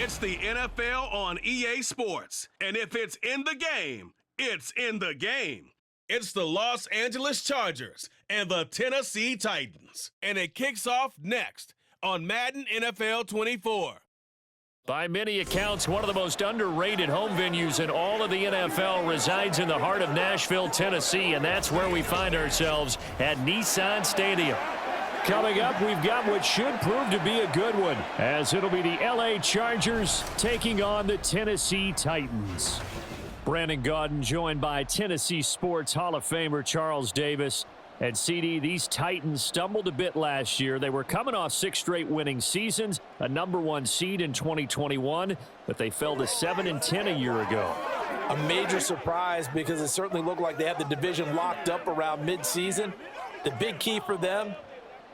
It's the NFL on EA Sports. And if it's in the game, it's in the game. It's the Los Angeles Chargers and the Tennessee Titans. And it kicks off next on Madden NFL 24. By many accounts, one of the most underrated home venues in all of the NFL resides in the heart of Nashville, Tennessee, and that's where we find ourselves at Nissan Stadium. Coming up, we've got what should prove to be a good one, as it'll be the LA Chargers taking on the Tennessee Titans. Brandon Gaudin joined by Tennessee Sports Hall of Famer Charles Davis. And CD, these Titans stumbled a bit last year. They were coming off 6 straight winning seasons, a #1 seed in 2021, but they fell to 7-10 a year ago. A major surprise because it certainly looked like they had the division locked up around midseason. The big key for them,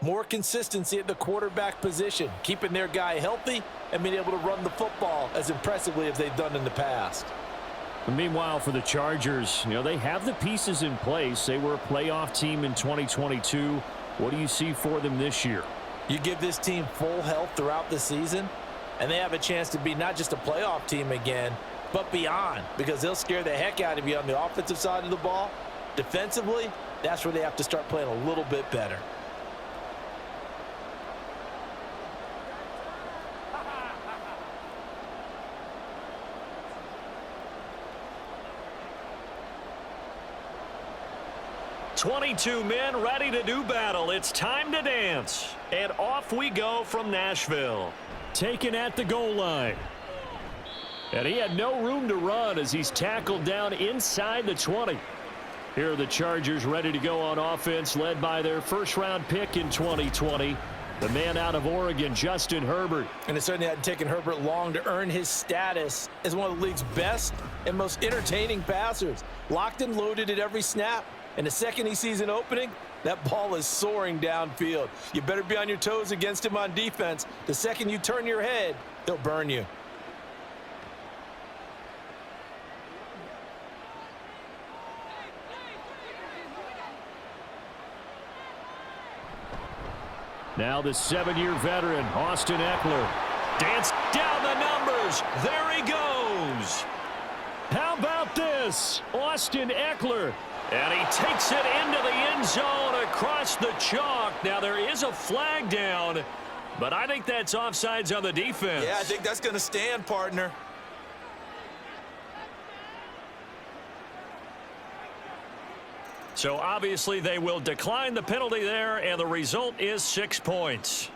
more consistency at the quarterback position, keeping their guy healthy and being able to run the football as impressively as they've done in the past. Meanwhile, for the Chargers, they have the pieces in place. They were a playoff team in 2022. What do you see for them this year? You give this team full health throughout the season, and they have a chance to be not just a playoff team again, but beyond, because they'll scare the heck out of you on the offensive side of the ball. Defensively, that's where they have to start playing a little bit better. "22 men ready to do battle. It's time to dance." And off we go from Nashville. Taken at the goal line. And he had no room to run as he's tackled down inside the 20. Here are the Chargers ready to go on offense, led by their first-round pick in 2020, the man out of Oregon, Justin Herbert. And it certainly hadn't taken Herbert long to earn his status as one of the league's best and most entertaining passers. Locked and loaded at every snap. And the second he sees an opening, that ball is soaring downfield. You better be on your toes against him on defense. The second you turn your head, he'll burn you. Now the 7-year veteran, Austin Eckler. Dance down the numbers. There he goes. How about this? Austin Eckler. And he takes it into the end zone across the chalk. Now there is a flag down, but I think that's offsides on the defense. Yeah, I think that's going to stand, partner. So obviously they will decline the penalty there, and the result is 6 points.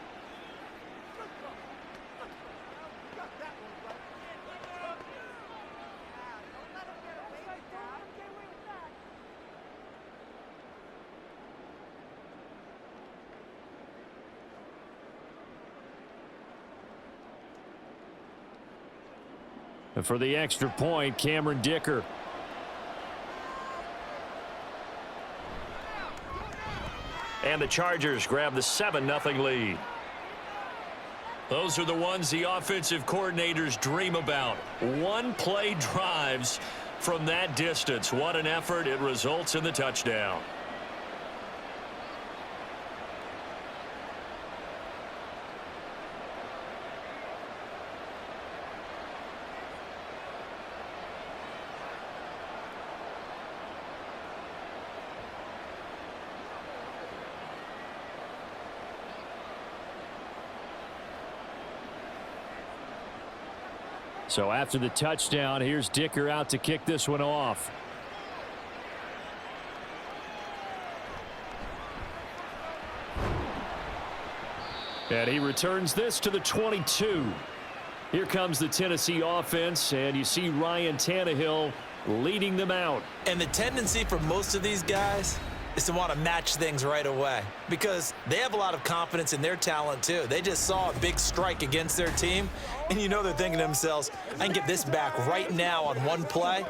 And for the extra point, Cameron Dicker. And the Chargers grab the 7-0 lead. Those are the ones the offensive coordinators dream about. One-play drives from that distance. What an effort. It results in the touchdown. So after the touchdown, here's Dicker out to kick this one off. And he returns this to the 22. Here comes the Tennessee offense, and you see Ryan Tannehill leading them out. And the tendency for most of these guys is to want to match things right away because they have a lot of confidence in their talent too. They just saw a big strike against their team, and they're thinking to themselves, I can get this back right now on one play.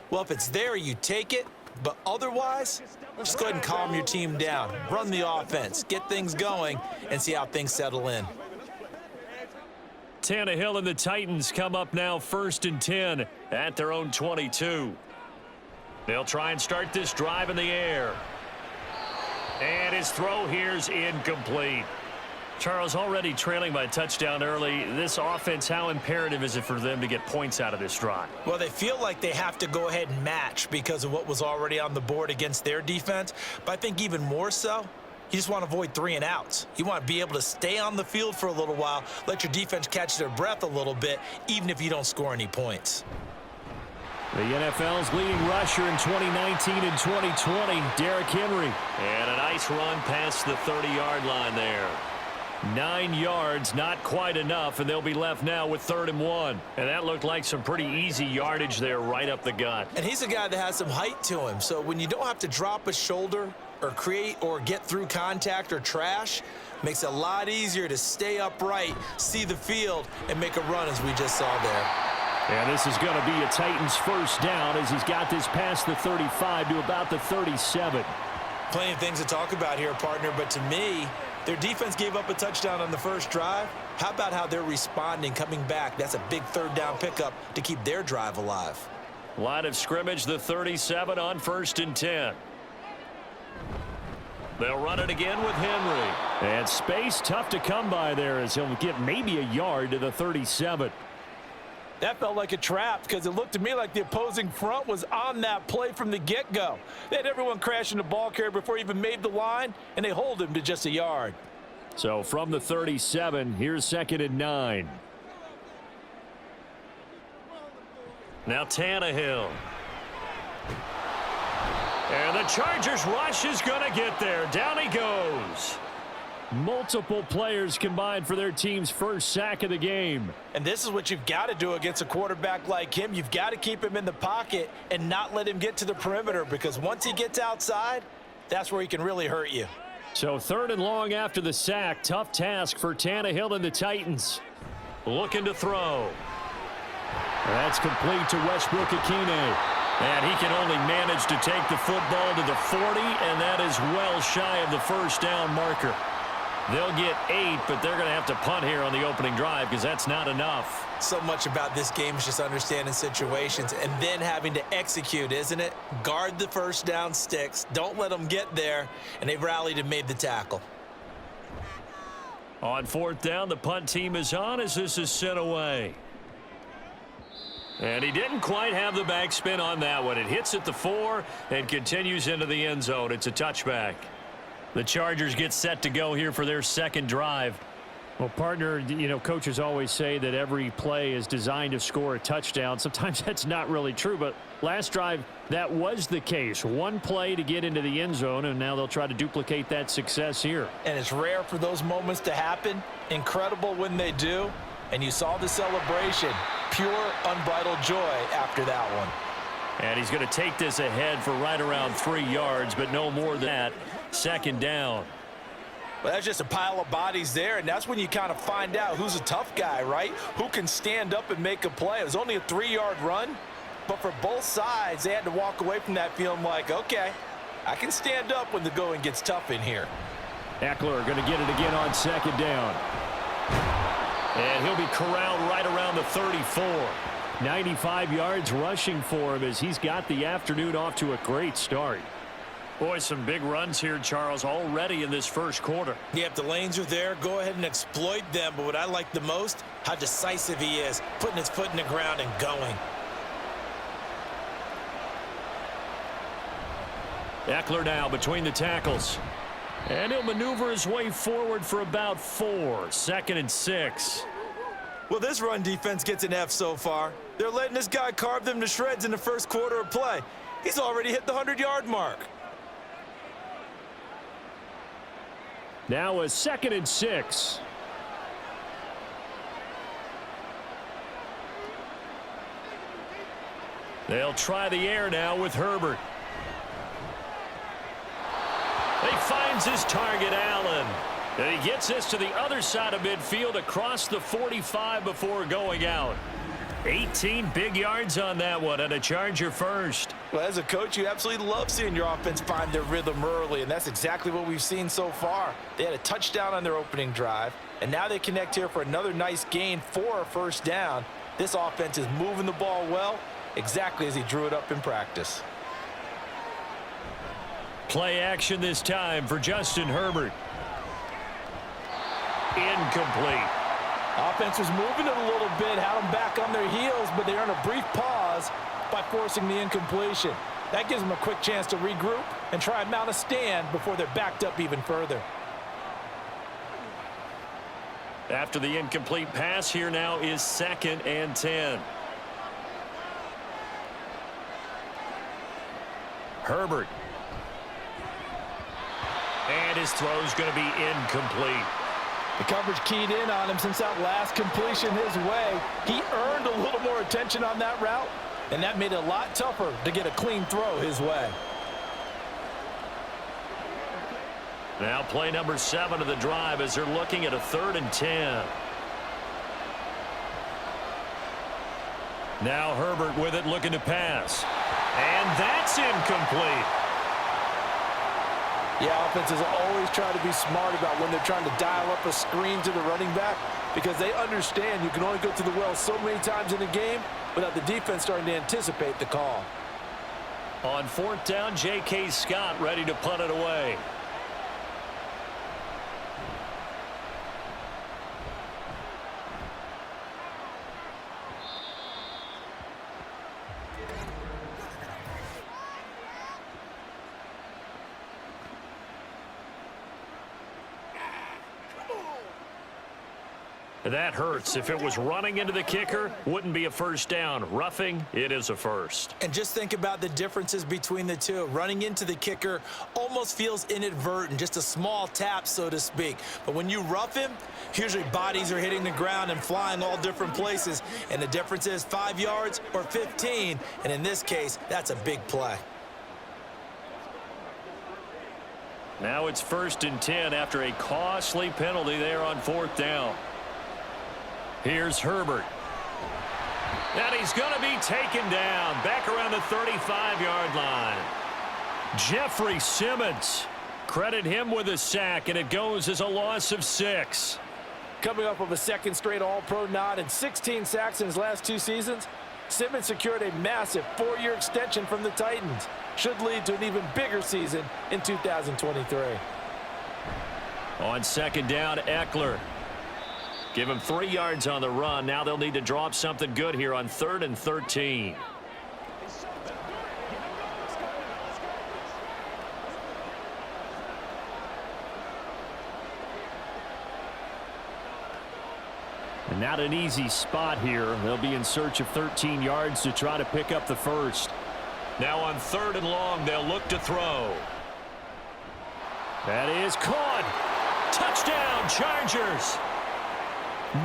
Well, if it's there, you take it, but otherwise, just go ahead and calm your team down. Run the offense, get things going, and see how things settle in. Tannehill and the Titans come up now 1st and 10 at their own 22. They'll try and start this drive in the air. And his throw here's incomplete. Charles, already trailing by a touchdown early. This offense, how imperative is it for them to get points out of this drive? Well, they feel like they have to go ahead and match because of what was already on the board against their defense. But I think even more so, you just want to avoid 3 and outs. You want to be able to stay on the field for a little while, let your defense catch their breath a little bit, even if you don't score any points. The NFL's leading rusher in 2019 and 2020, Derrick Henry. And a nice run past the 30-yard line there. 9 yards, not quite enough, and they'll be left now with 3rd and 1. And that looked like some pretty easy yardage there right up the gut. And he's a guy that has some height to him, so when you don't have to drop a shoulder or create or get through contact or trash, makes it a lot easier to stay upright, see the field, and make a run as we just saw there. And this is going to be a Titans first down as he's got this past the 35 to about the 37. Plenty of things to talk about here, partner, but to me, their defense gave up a touchdown on the first drive. How about how they're responding, coming back? That's a big 3rd down pickup to keep their drive alive. Line of scrimmage, the 37 on 1st and 10. They'll run it again with Henry. And space tough to come by there as he'll get maybe a yard to the 37. That felt like a trap because it looked to me like the opposing front was on that play from the get-go. They had everyone crashing the ball carrier before he even made the line, and they hold him to just a yard. So from the 37, here's 2nd and 9. Now Tannehill. And the Chargers rush is going to get there. Down he goes. Multiple players combined for their team's first sack of the game. And this is what you've got to do against a quarterback like him. You've got to keep him in the pocket and not let him get to the perimeter, because once he gets outside, that's where he can really hurt you. So 3rd and long after the sack. Tough task for Tannehill and the Titans. Looking to throw. That's complete to Westbrook-Ikhine. And he can only manage to take the football to the 40, and that is well shy of the first down marker. They'll get 8, but they're going to have to punt here on the opening drive because that's not enough. So much about this game is just understanding situations and then having to execute, isn't it? Guard the first down sticks. Don't let them get there. And they rallied and made the tackle. On 4th down, the punt team is on as this is sent away. And he didn't quite have the backspin on that one. It hits at the 4 and continues into the end zone. It's a touchback. The Chargers get set to go here for their 2nd drive. Well, partner, you know, coaches always say that every play is designed to score a touchdown. Sometimes that's not really true, but last drive, that was the case. One play to get into the end zone, and now they'll try to duplicate that success here. And it's rare for those moments to happen. Incredible when they do. And you saw the celebration. Pure, unbridled joy after that one. And he's going to take this ahead for right around 3 yards, but no more than that. 2nd down. Well, that's just a pile of bodies there, and that's when you kind of find out who's a tough guy, right? Who can stand up and make a play. It was only a 3-yard run, but for both sides, they had to walk away from that feeling like, okay, I can stand up when the going gets tough in here. Eckler going to get it again on 2nd down. And he'll be corralled right around the 34. 95 yards rushing for him as he's got the afternoon off to a great start. Boy, some big runs here, Charles, already in this first quarter. Yeah, if the lanes are there, go ahead and exploit them. But what I like the most, how decisive he is, putting his foot in the ground and going. Eckler now between the tackles. And he'll maneuver his way forward for about 4. 2nd and 6. Well, this run defense gets an F so far. They're letting this guy carve them to shreds in the first quarter of play. He's already hit the 100-yard mark. Now a 2nd and 6. They'll try the air now with Herbert. He finds his target, Allen. And he gets this to the other side of midfield across the 45 before going out. 18 big yards on that one, and a Charger first. Well, as a coach, you absolutely love seeing your offense find their rhythm early, and that's exactly what we've seen so far. They had a touchdown on their opening drive, and now they connect here for another nice gain for a first down. This offense is moving the ball well, exactly as he drew it up in practice. Play action this time for Justin Herbert. incomplete. Offense was moving it a little bit, had them back on their heels, but they earned a brief pause by forcing the incompletion. That gives them a quick chance to regroup and try and mount a stand before they're backed up even further. After the incomplete pass, here now is 2nd and 10. Herbert. And his throw's going to be incomplete. The coverage keyed in on him since that last completion his way. He earned a little more attention on that route, and that made it a lot tougher to get a clean throw his way. Now play number 7 of the drive as they're looking at a 3rd and 10. Now Herbert with it, looking to pass. And that's incomplete. Yeah, offenses always try to be smart about when they're trying to dial up a screen to the running back because they understand you can only go to the well so many times in a game without the defense starting to anticipate the call. On 4th down, J.K. Scott ready to punt it away. That hurts. If it was running into the kicker, wouldn't be a first down. Roughing, it is a first. And just think about the differences between the two. Running into the kicker almost feels inadvertent, just a small tap, so to speak. But when you rough him, usually bodies are hitting the ground and flying all different places. And the difference is 5 yards or 15. And in this case, that's a big play. Now it's 1st and 10 after a costly penalty there on 4th down. Here's Herbert. And he's going to be taken down back around the 35-yard line. Jeffrey Simmons. Credit him with a sack, and it goes as a loss of 6. Coming up with a 2nd straight All-Pro nod and 16 sacks in his last 2 seasons, Simmons secured a massive 4-year extension from the Titans. Should lead to an even bigger season in 2023. On 2nd down, Eckler. Give him 3 yards on the run. Now they'll need to drop something good here on 3rd and 13. And not an easy spot here. They'll be in search of 13 yards to try to pick up the first. Now on 3rd and long, they'll look to throw. That is caught. Touchdown, Chargers.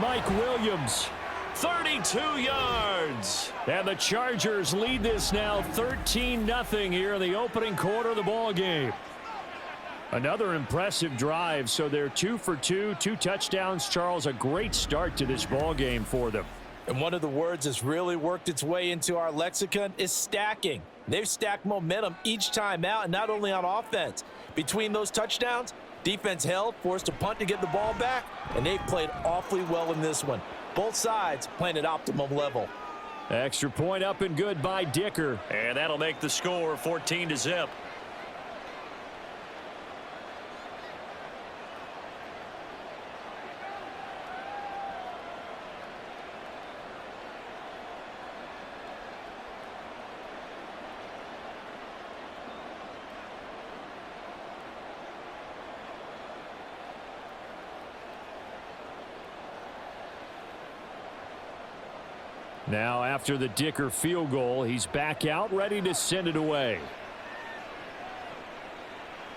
Mike Williams, 32 yards. And the Chargers lead this now 13-0 here in the opening quarter of the ball game. Another impressive drive, so they're 2 for 2, 2 touchdowns. Charles, a great start to this ball game for them. And one of the words that's really worked its way into our lexicon is stacking. They've stacked momentum each time out, and not only on offense. Between those touchdowns, defense held, forced a punt to get the ball back, and they've played awfully well in this one. Both sides playing at optimum level. Extra point up and good by Dicker. And that'll make the score 14-0. Now after the Dicker field goal, he's back out ready to send it away.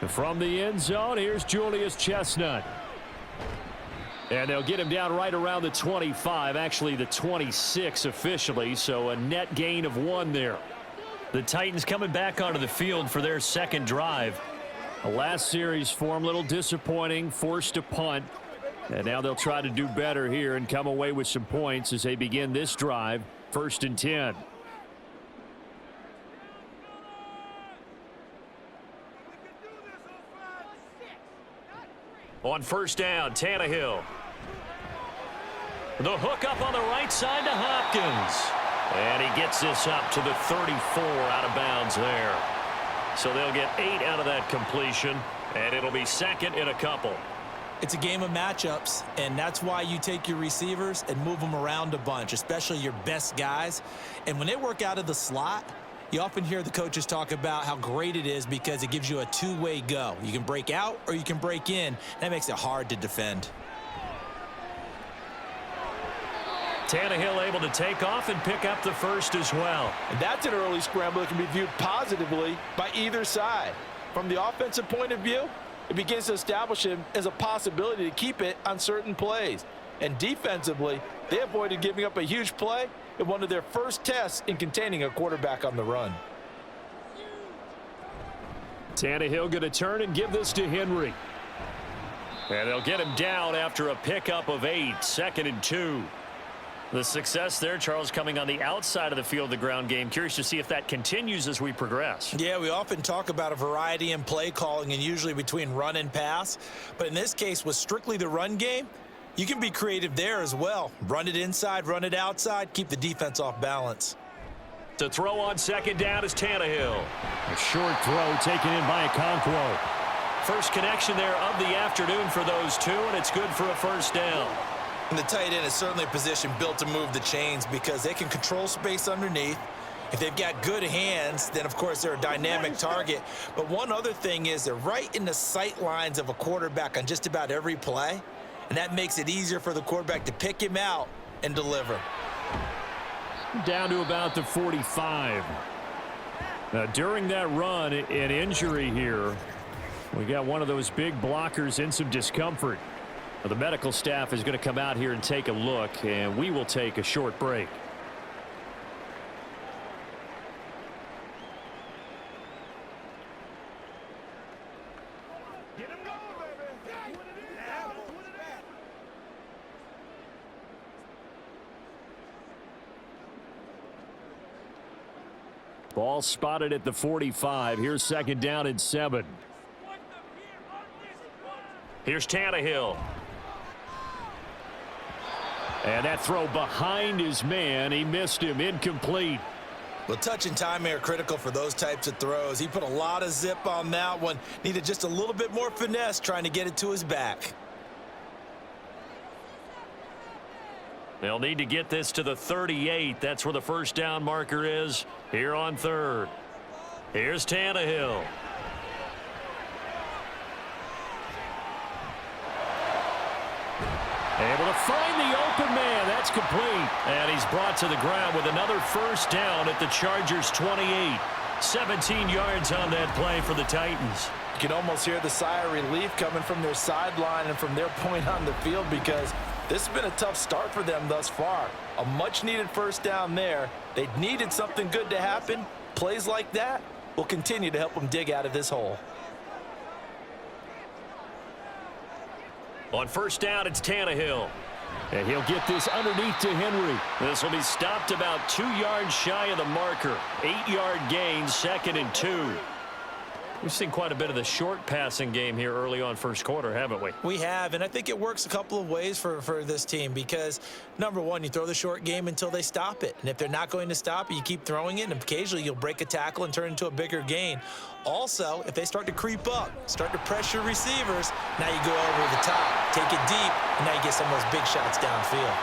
From the end zone, here's Julius Chestnut. And they'll get him down right around the 25, actually the 26 officially, so a net gain of 1 there. The Titans coming back onto the field for their 2nd drive. The last series for him, a little disappointing, forced to punt. And now they'll try to do better here and come away with some points as they begin this drive, 1st and 10. On 1st down, Tannehill. The hook up on the right side to Hopkins. And he gets this up to the 34 out of bounds there. So they'll get 8 out of that completion, and it'll be 2nd and a couple. It's a game of matchups, and that's why you take your receivers and move them around a bunch, especially your best guys. And when they work out of the slot, you often hear the coaches talk about how great it is because it gives you a two-way go. You can break out or you can break in. That makes it hard to defend. Tannehill able to take off and pick up the first as well. And that's an early scramble that can be viewed positively by either side. From the offensive point of view, it begins to establish him as a possibility to keep it on certain plays. And defensively, they avoided giving up a huge play in one of their first tests in containing a quarterback on the run. Tannehill going to turn and give this to Henry. And they'll get him down after a pickup of 8, 2nd and 2. The success there, Charles, coming on the outside of the field, the ground game. Curious to see if that continues as we progress. Yeah, we often talk about a variety in play calling and usually between run and pass. But in this case, with strictly the run game, you can be creative there as well. Run it inside, run it outside, keep the defense off balance. To throw on 2nd down is Tannehill. A short throw taken in by Okonkwo. First connection there of the afternoon for those two, and it's good for a first down. And the tight end is certainly a position built to move the chains because they can control space underneath. If they've got good hands, then of course they're a dynamic target. But one other thing is they're right in the sight lines of a quarterback on just about every play. And that makes it easier for the quarterback to pick him out and deliver. Down to about the 45. Now, during that run, an injury here. We got one of those big blockers in some discomfort. The medical staff is going to come out here and take a look, and we will take a short break. Ball spotted at the 45. Here's 2nd down and 7. Here's Tannehill. And that throw behind his man. He missed him. Incomplete. Well, touch and timing are critical for those types of throws. He put a lot of zip on that one. Needed just a little bit more finesse trying to get it to his back. They'll need to get this to the 38. That's where the first down marker is here on 3rd. Here's Tannehill. Able to find the open man. That's complete. And he's brought to the ground with another first down at the Chargers' 28. 17 yards on that play for the Titans. You can almost hear the sigh of relief coming from their sideline and from their point on the field because this has been a tough start for them thus far. A much-needed first down there. They needed something good to happen. Plays like that will continue to help them dig out of this hole. On first down, it's Tannehill. And he'll get this underneath to Henry. This will be stopped about 2 yards shy of the marker. 8-yard gain, 2nd and 2. We've seen quite a bit of the short passing game here early on first quarter, haven't we? We have, and I think it works a couple of ways for this team because, number one, you throw the short game until they stop it. And if they're not going to stop it, you keep throwing it, and occasionally you'll break a tackle and turn it into a bigger gain. Also, if they start to creep up, start to pressure receivers, now you go over the top, take it deep, and now you get some of those big shots downfield.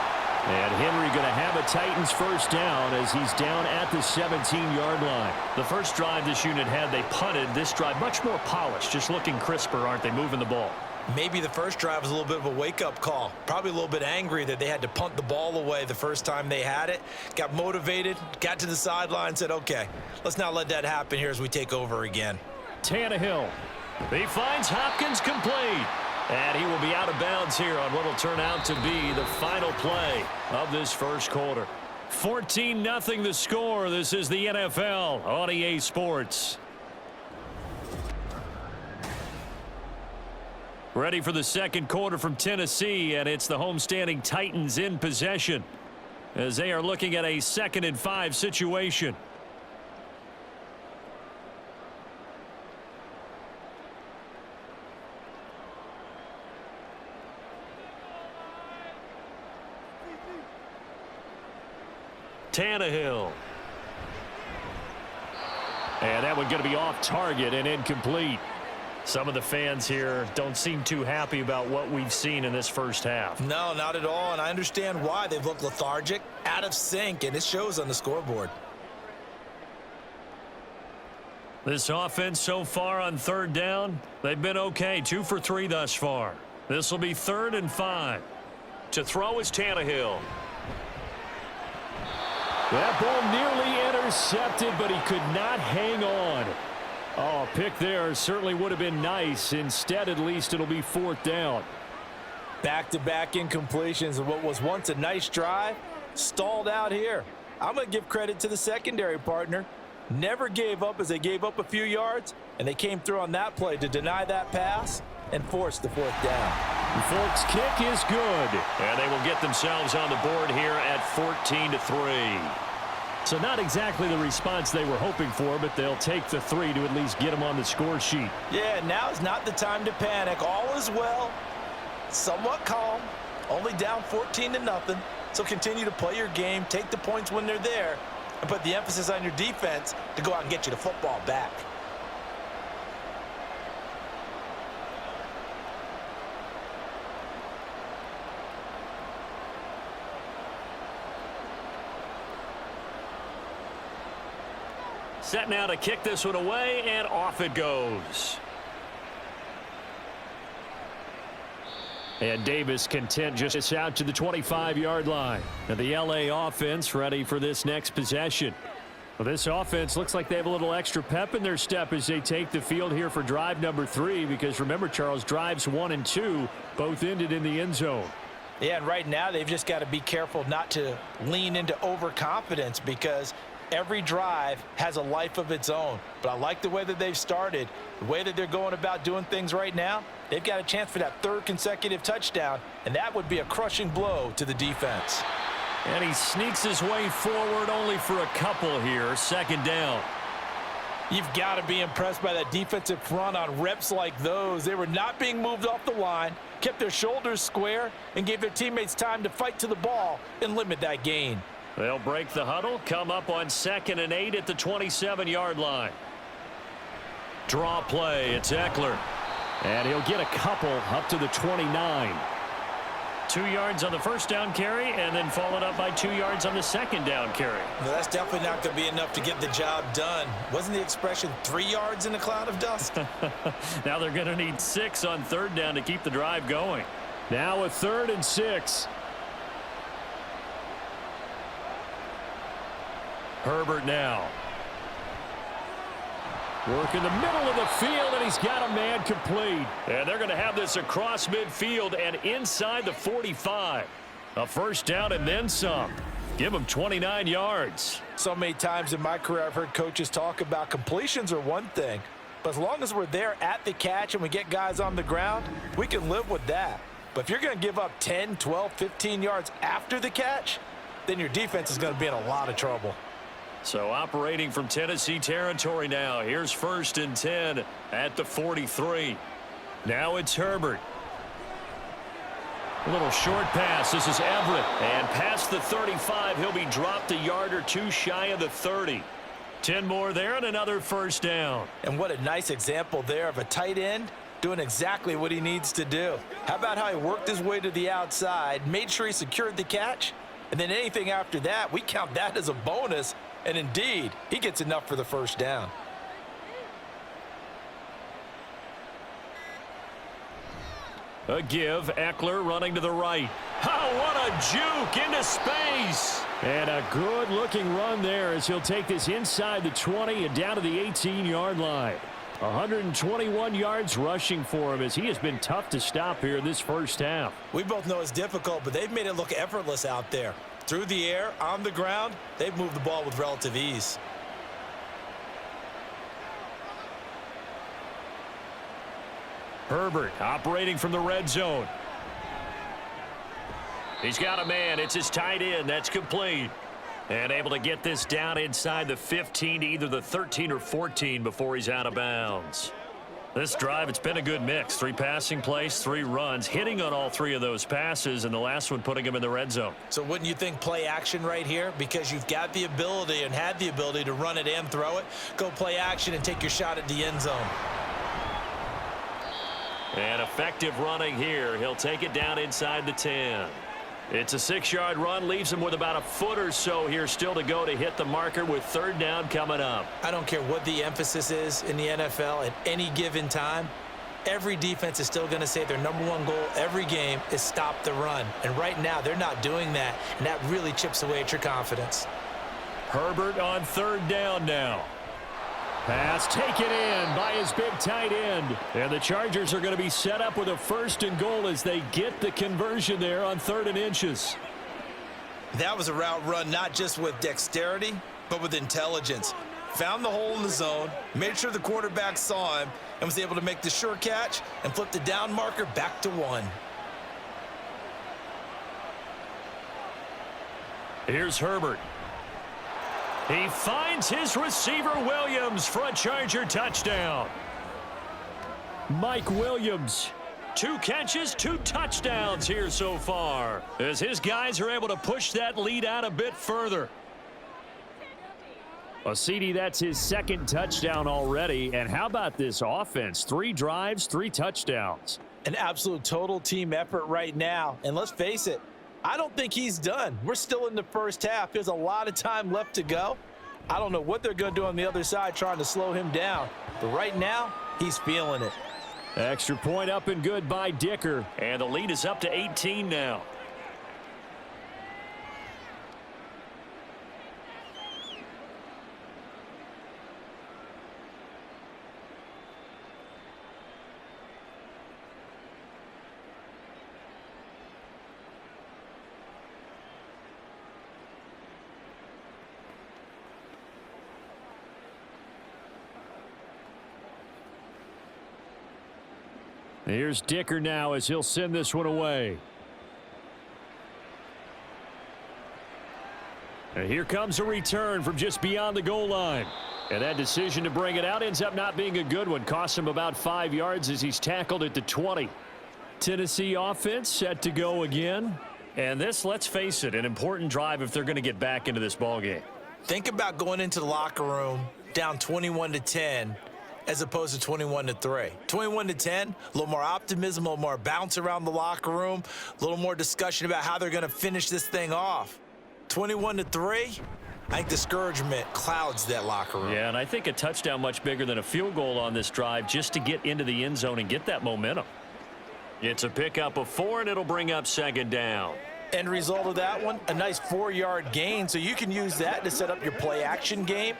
And Henry going to have a Titans first down as he's down at the 17-yard line. The first drive this unit had, they punted. This drive much more polished, just looking crisper, aren't they, moving the ball? Maybe the first drive was a little bit of a wake-up call. Probably a little bit angry that they had to punt the ball away the first time they had it. Got motivated, got to the sideline, said, okay, let's not let that happen here as we take over again. Tannehill. He finds Hopkins complete. And he will be out of bounds here on what will turn out to be the final play of this first quarter. 14-0 the score. This is the NFL on EA Sports. Ready for the second quarter from Tennessee, and it's the homestanding Titans in possession as they are looking at a 2nd and 5 situation. Tannehill. And that one going to be off target and incomplete. Some of the fans here don't seem too happy about what we've seen in this first half. No, not at all, and I understand why. They've looked lethargic, out of sync, and it shows on the scoreboard. This offense so far on third down, they've been okay. 2 for 3 thus far. This will be 3rd and 5. To throw is Tannehill. That ball nearly intercepted, but he could not hang on. Oh, a pick there certainly would have been nice. Instead, at least, it'll be 4th down. Back-to-back incompletions of what was once a nice drive, stalled out here. I'm going to give credit to the secondary partner. Never gave up as they gave up a few yards, and they came through on that play to deny that pass and force the 4th down. The Folks' kick is good, and they will get themselves on the board here at 14-3. So not exactly the response they were hoping for, but they'll take the 3 to at least get them on the score sheet. Yeah, now is not the time to panic. All is well, somewhat calm, only down 14-0. So continue to play your game, take the points when they're there, and put the emphasis on your defense to go out and get you the football back. Set now to kick this one away, and off it goes. And Davis content just out to the 25-yard line. And the LA offense ready for this next possession. Well, this offense looks like they have a little extra pep in their step as they take the field here for drive number 3, because remember, Charles, drives 1 and 2 both ended in the end zone. Yeah, and right now they've just got to be careful not to lean into overconfidence, because every drive has a life of its own. But I like the way that they've started, the way that they're going about doing things right now. They've got a chance for that 3rd consecutive touchdown, and that would be a crushing blow to the defense. And he sneaks his way forward only for a couple here. 2nd down. You've got to be impressed by that defensive front on reps like those. They were not being moved off the line, kept their shoulders square, and gave their teammates time to fight to the ball and limit that gain. They'll break the huddle, come up on 2nd and 8 at the 27-yard line. Draw play, it's Eckler. And he'll get a couple up to the 29. 2 yards on the first down carry, and then followed up by 2 yards on the 2nd down carry. No, that's definitely not going to be enough to get the job done. Wasn't the expression 3 yards in a cloud of dust? Now they're going to need 6 on 3rd down to keep the drive going. Now a 3rd and 6. Herbert now. Work in the middle of the field, and he's got a man complete. And they're going to have this across midfield and inside the 45. A 1st down and then some. Give him 29 yards. So many times in my career I've heard coaches talk about completions are one thing, but as long as we're there at the catch and we get guys on the ground, we can live with that. But if you're going to give up 10, 12, 15 yards after the catch, then your defense is going to be in a lot of trouble. So operating from Tennessee territory now. Here's 1st and 10 at the 43. Now it's Herbert. A little short pass. This is Everett. And past the 35, he'll be dropped a yard or 2 shy of the 30. 10 more there and another 1st down. And what a nice example there of a tight end doing exactly what he needs to do. How about how he worked his way to the outside, made sure he secured the catch, and then anything after that, we count that as a bonus. And indeed, he gets enough for the 1st down. A give. Eckler running to the right. Oh, what a juke into space. And a good-looking run there as he'll take this inside the 20 and down to the 18-yard line. 121 yards rushing for him as he has been tough to stop here this first half. We both know it's difficult, but they've made it look effortless out there. Through the air, on the ground, they've moved the ball with relative ease. Herbert operating from the red zone. He's got a man. It's his tight end. That's complete. And able to get this down inside the 15 to either the 13 or 14 before he's out of bounds. This drive, it's been a good mix. 3 passing plays, 3 runs, hitting on all 3 of those passes, and the last one putting him in the red zone. So wouldn't you think play action right here? Because you've got the ability and had the ability to run it and throw it. Go play action and take your shot at the end zone. And effective running here. He'll take it down inside the 10. It's a 6-yard run, leaves him with about a foot or so here still to go to hit the marker with third down coming up. I don't care what the emphasis is in the NFL at any given time. Every defense is still going to say their number one goal every game is stop the run. And right now, they're not doing that, and that really chips away at your confidence. Herbert on third down now. Pass taken in by his big tight end. And the Chargers are going to be set up with a first and goal as they get the conversion there on 3rd and inches. That was a route run not just with dexterity, but with intelligence. Found the hole in the zone, made sure the quarterback saw him, and was able to make the sure catch and flip the down marker back to 1. Here's Herbert. He finds his receiver Williams for a Charger touchdown. Mike Williams, 2 catches, 2 touchdowns here so far, as his guys are able to push that lead out a bit further. Well, CD, that's his 2nd touchdown already. And how about this offense? 3 drives, 3 touchdowns. An absolute total team effort right now. And let's face it, I don't think he's done. We're still in the first half. There's a lot of time left to go. I don't know what they're going to do on the other side trying to slow him down. But right now, he's feeling it. Extra point up and good by Dicker. And the lead is up to 18 now. Here's Dicker now as he'll send this one away. And here comes a return from just beyond the goal line. And that decision to bring it out ends up not being a good one. Costs him about 5 yards as he's tackled at the 20. Tennessee offense set to go again. And this, let's face it, an important drive if they're going to get back into this ballgame. Think about going into the locker room down 21-10 as opposed to 21-3. 21-10, a little more optimism, a little more bounce around the locker room, a little more discussion about how they're going to finish this thing off. 21-3, I think discouragement clouds that locker room. Yeah, and I think a touchdown much bigger than a field goal on this drive just to get into the end zone and get that momentum. It's a pickup of 4, and it'll bring up 2nd down. End result of that one, a nice 4-yard gain, so you can use that to set up your play-action game,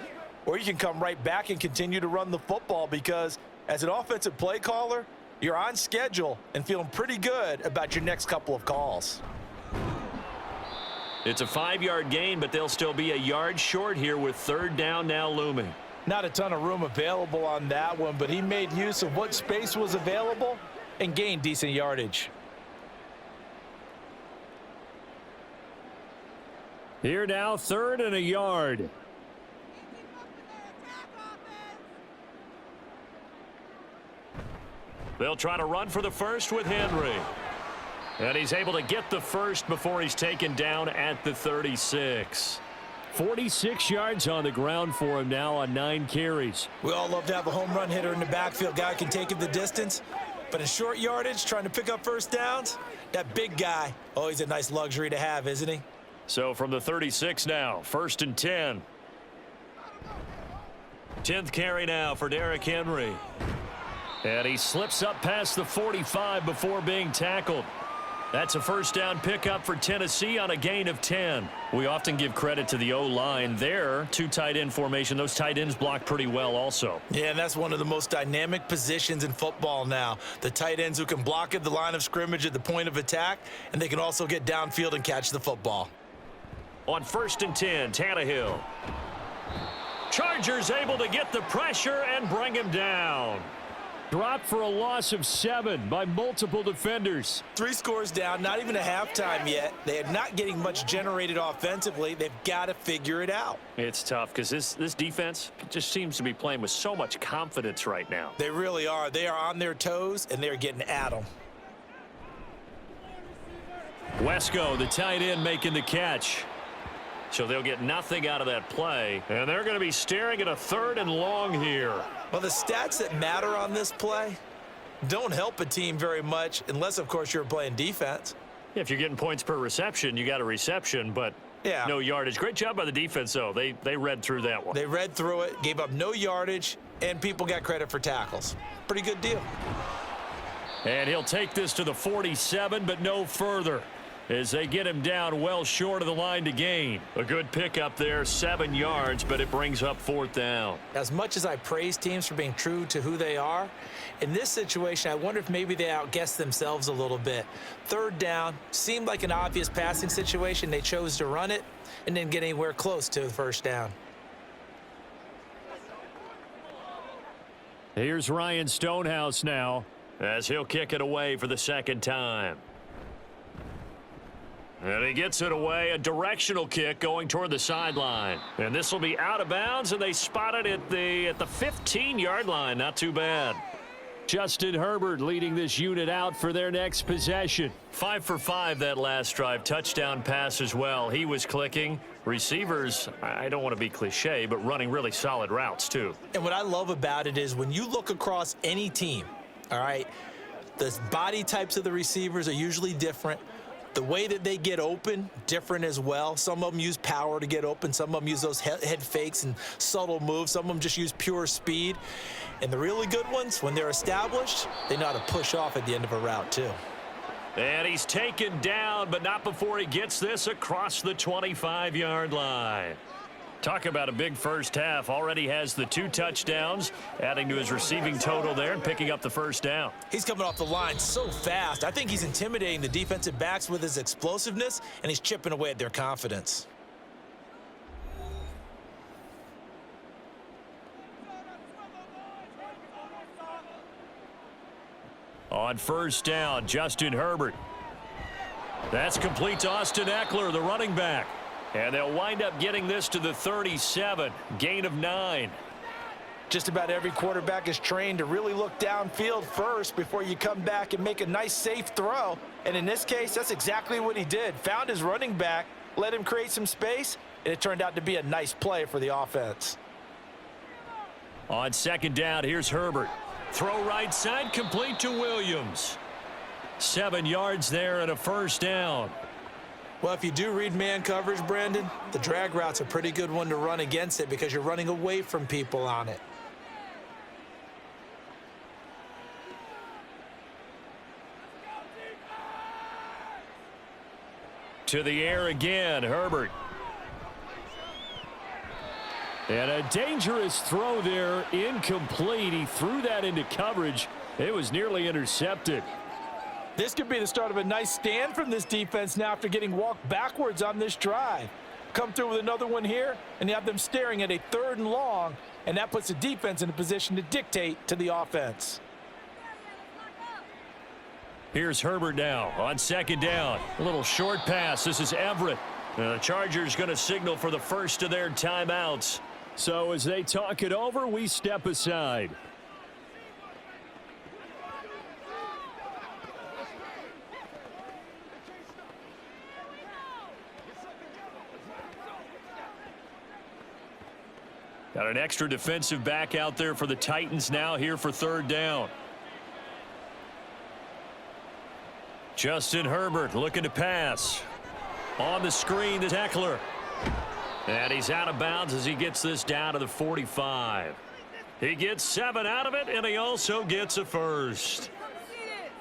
or you can come right back and continue to run the football because as an offensive play caller, you're on schedule and feeling pretty good about your next couple of calls. It's a 5-yard gain, but they'll still be a yard short here with 3rd down now looming. Not a ton of room available on that one, but he made use of what space was available and gained decent yardage. Here now, 3rd and a yard. They'll try to run for the first with Henry. And he's able to get the first before he's taken down at the 36. 46 yards on the ground for him now on 9 carries. We all love to have a home run hitter in the backfield. Guy can take it the distance. But in short yardage, trying to pick up first downs, that big guy, always a nice luxury to have, isn't he? So from the 36 now, 1st and 10. 10th carry now for Derrick Henry. And he slips up past the 45 before being tackled. That's a first down pickup for Tennessee on a gain of 10. We often give credit to the O-line there. 2 tight end formation. Those tight ends block pretty well also. Yeah, and that's one of the most dynamic positions in football now. The tight ends who can block at the line of scrimmage at the point of attack, and they can also get downfield and catch the football. On 1st and 10, Tannehill. Chargers able to get the pressure and bring him down. Dropped for a loss of 7 by multiple defenders. 3 scores down, not even a halftime yet. They are not getting much generated offensively. They've got to figure it out. It's tough because this defense just seems to be playing with so much confidence right now. They really are. They are on their toes, and they're getting at them. Wesco, the tight end, making the catch. So they'll get nothing out of that play. And they're going to be staring at a 3rd and long here. Well, the stats that matter on this play, don't help a team very much unless, of course, you're playing defense. If you're getting points per reception, you got a reception, but Yeah. no yardage. Great job by the defense, though. They read through that one. They read through it, gave up no yardage, and people got credit for tackles. Pretty good deal. And he'll take this to the 47, but no further, as they get him down well short of the line to gain. A good pickup there, 7 yards, but it brings up 4th down. As much as I praise teams for being true to who they are, in this situation, I wonder if maybe they outguessed themselves a little bit. 3rd down seemed like an obvious passing situation. They chose to run it and didn't get anywhere close to the 1st down. Here's Ryan Stonehouse now, as he'll kick it away for the 2nd time. And he gets it away, a directional kick going toward the sideline. And this will be out of bounds, and they spot it at the 15-yard line. Not too bad. Justin Herbert leading this unit out for their next possession. 5 for 5 that last drive. Touchdown pass as well. He was clicking. Receivers, I don't want to be cliche, but running really solid routes too. And what I love about it is when you look across any team, all right, the body types of the receivers are usually different. The way that they get open, different as well. Some of them use power to get open. Some of them use those head fakes and subtle moves. Some of them just use pure speed. And the really good ones, when they're established, they know how to push off at the end of a route too. And he's taken down, but not before he gets this across the 25-yard line. Talk about a big first half. Already has the 2 touchdowns, adding to his receiving total there and picking up the 1st down. He's coming off the line so fast. I think he's intimidating the defensive backs with his explosiveness, and he's chipping away at their confidence. On 1st down, Justin Herbert. That's complete to Austin Eckler, the running back. And they'll wind up getting this to the 37, gain of 9. Just about every quarterback is trained to really look downfield first before you come back and make a nice, safe throw. And in this case, that's exactly what he did. Found his running back, let him create some space, and it turned out to be a nice play for the offense. On 2nd down, here's Herbert. Throw right side, complete to Williams. 7 yards there and a 1st down. Well, if you do read man coverage, Brandon, the drag route's a pretty good one to run against it because you're running away from people on it. To the air again, Herbert. And a dangerous throw there, incomplete. He threw that into coverage. It was nearly intercepted. This could be the start of a nice stand from this defense now after getting walked backwards on this drive. Come through with another one here, and you have them staring at a 3rd and long, and that puts the defense in a position to dictate to the offense. Here's Herbert now on 2nd down. A little short pass. This is Everett. The Chargers going to signal for the first of their timeouts. So as they talk it over, we step aside. Got an extra defensive back out there for the Titans now here for 3rd down. Justin Herbert looking to pass. On the screen, the tackler. And he's out of bounds as he gets this down to the 45. He gets 7 out of it, and he also gets a 1st.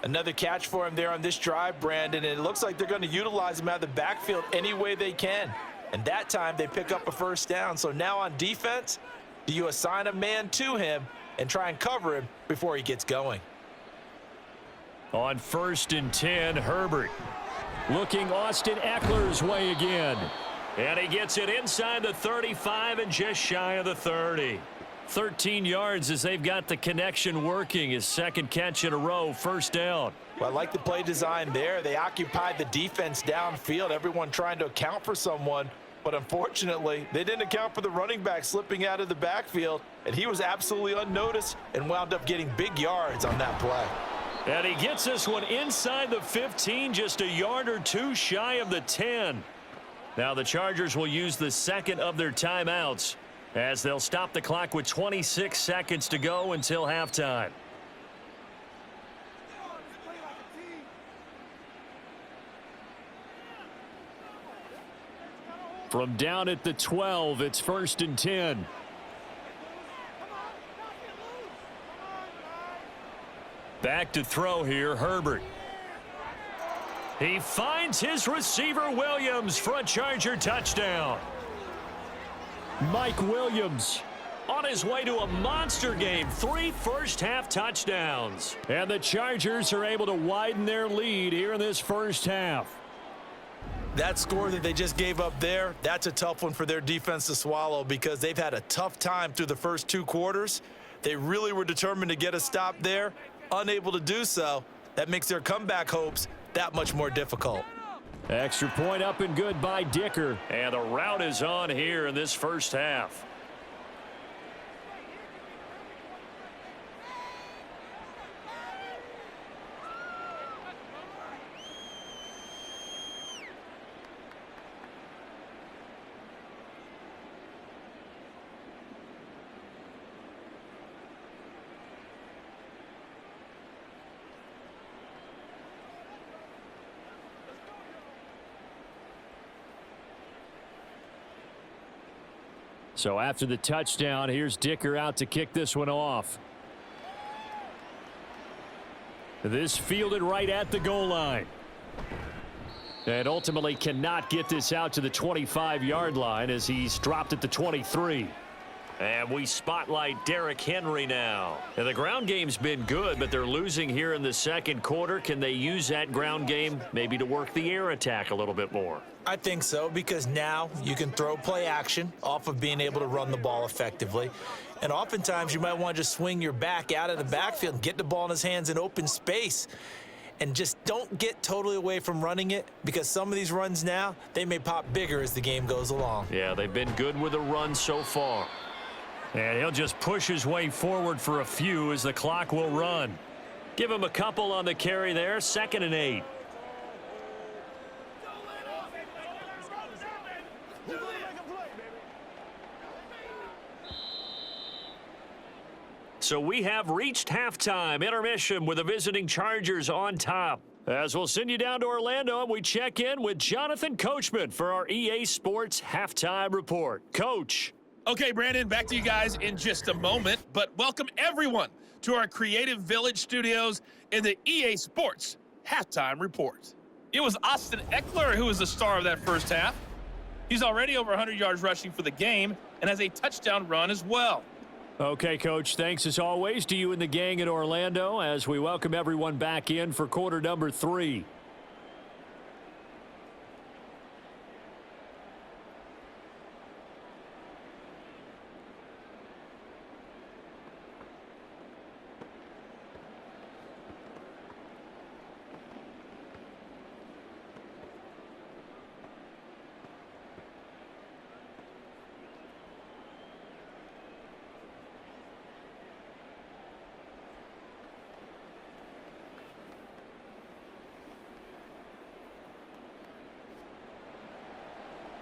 Another catch for him there on this drive, Brandon, and it looks like they're going to utilize him out of the backfield any way they can. And that time they pick up a 1st down. So now on defense, do you assign a man to him and try and cover him before he gets going? On 1st and 10, Herbert looking Austin Eckler's way again. And he gets it inside the 35 and just shy of the 30. 13 yards as they've got the connection working. His 2nd catch in a row, 1st down. Well, I like the play design there. They occupied the defense downfield, everyone trying to account for someone. But unfortunately, they didn't account for the running back slipping out of the backfield, and he was absolutely unnoticed and wound up getting big yards on that play. And he gets this one inside the 15, just a yard or 2 shy of the 10. Now the Chargers will use the 2nd of their timeouts as they'll stop the clock with 26 seconds to go until halftime. From down at the 12, it's 1st and 10. Back to throw here, Herbert. He finds his receiver, Williams, for a Charger touchdown. Mike Williams on his way to a monster game. 3 first-half touchdowns. And the Chargers are able to widen their lead here in this first half. That score that they just gave up there, that's a tough one for their defense to swallow because they've had a tough time through the first 2 quarters. They really were determined to get a stop there. Unable to do so. That makes their comeback hopes that much more difficult. Extra point up and good by Dicker. And the route is on here in this first half. So after the touchdown, here's Dicker out to kick this one off. This fielded right at the goal line. And ultimately cannot get this out to the 25-yard line as he's dropped at the 23. And we spotlight Derrick Henry now. And the ground game's been good, but they're losing here in the second quarter. Can they use that ground game maybe to work the air attack a little bit more? I think so, because now you can throw play action off of being able to run the ball effectively. And oftentimes you might want to just swing your back out of the backfield and get the ball in his hands in open space. And just don't get totally away from running it, because some of these runs now, they may pop bigger as the game goes along. Yeah, they've been good with the run so far. And he'll just push his way forward for a few as the clock will run. Give him a couple on the carry there, 2nd and 8. So we have reached halftime. Intermission with the visiting Chargers on top. As we'll send you down to Orlando, and we check in with Jonathan Coachman for our EA Sports Halftime Report. Coach. Okay, Brandon, back to you guys in just a moment, but welcome everyone to our Creative Village studios in the EA Sports Halftime Report. It was Austin Eckler who was the star of that first half. He's already over 100 yards rushing for the game and has a touchdown run as well. Okay, Coach, thanks as always to you and the gang in Orlando as we welcome everyone back in for quarter number 3.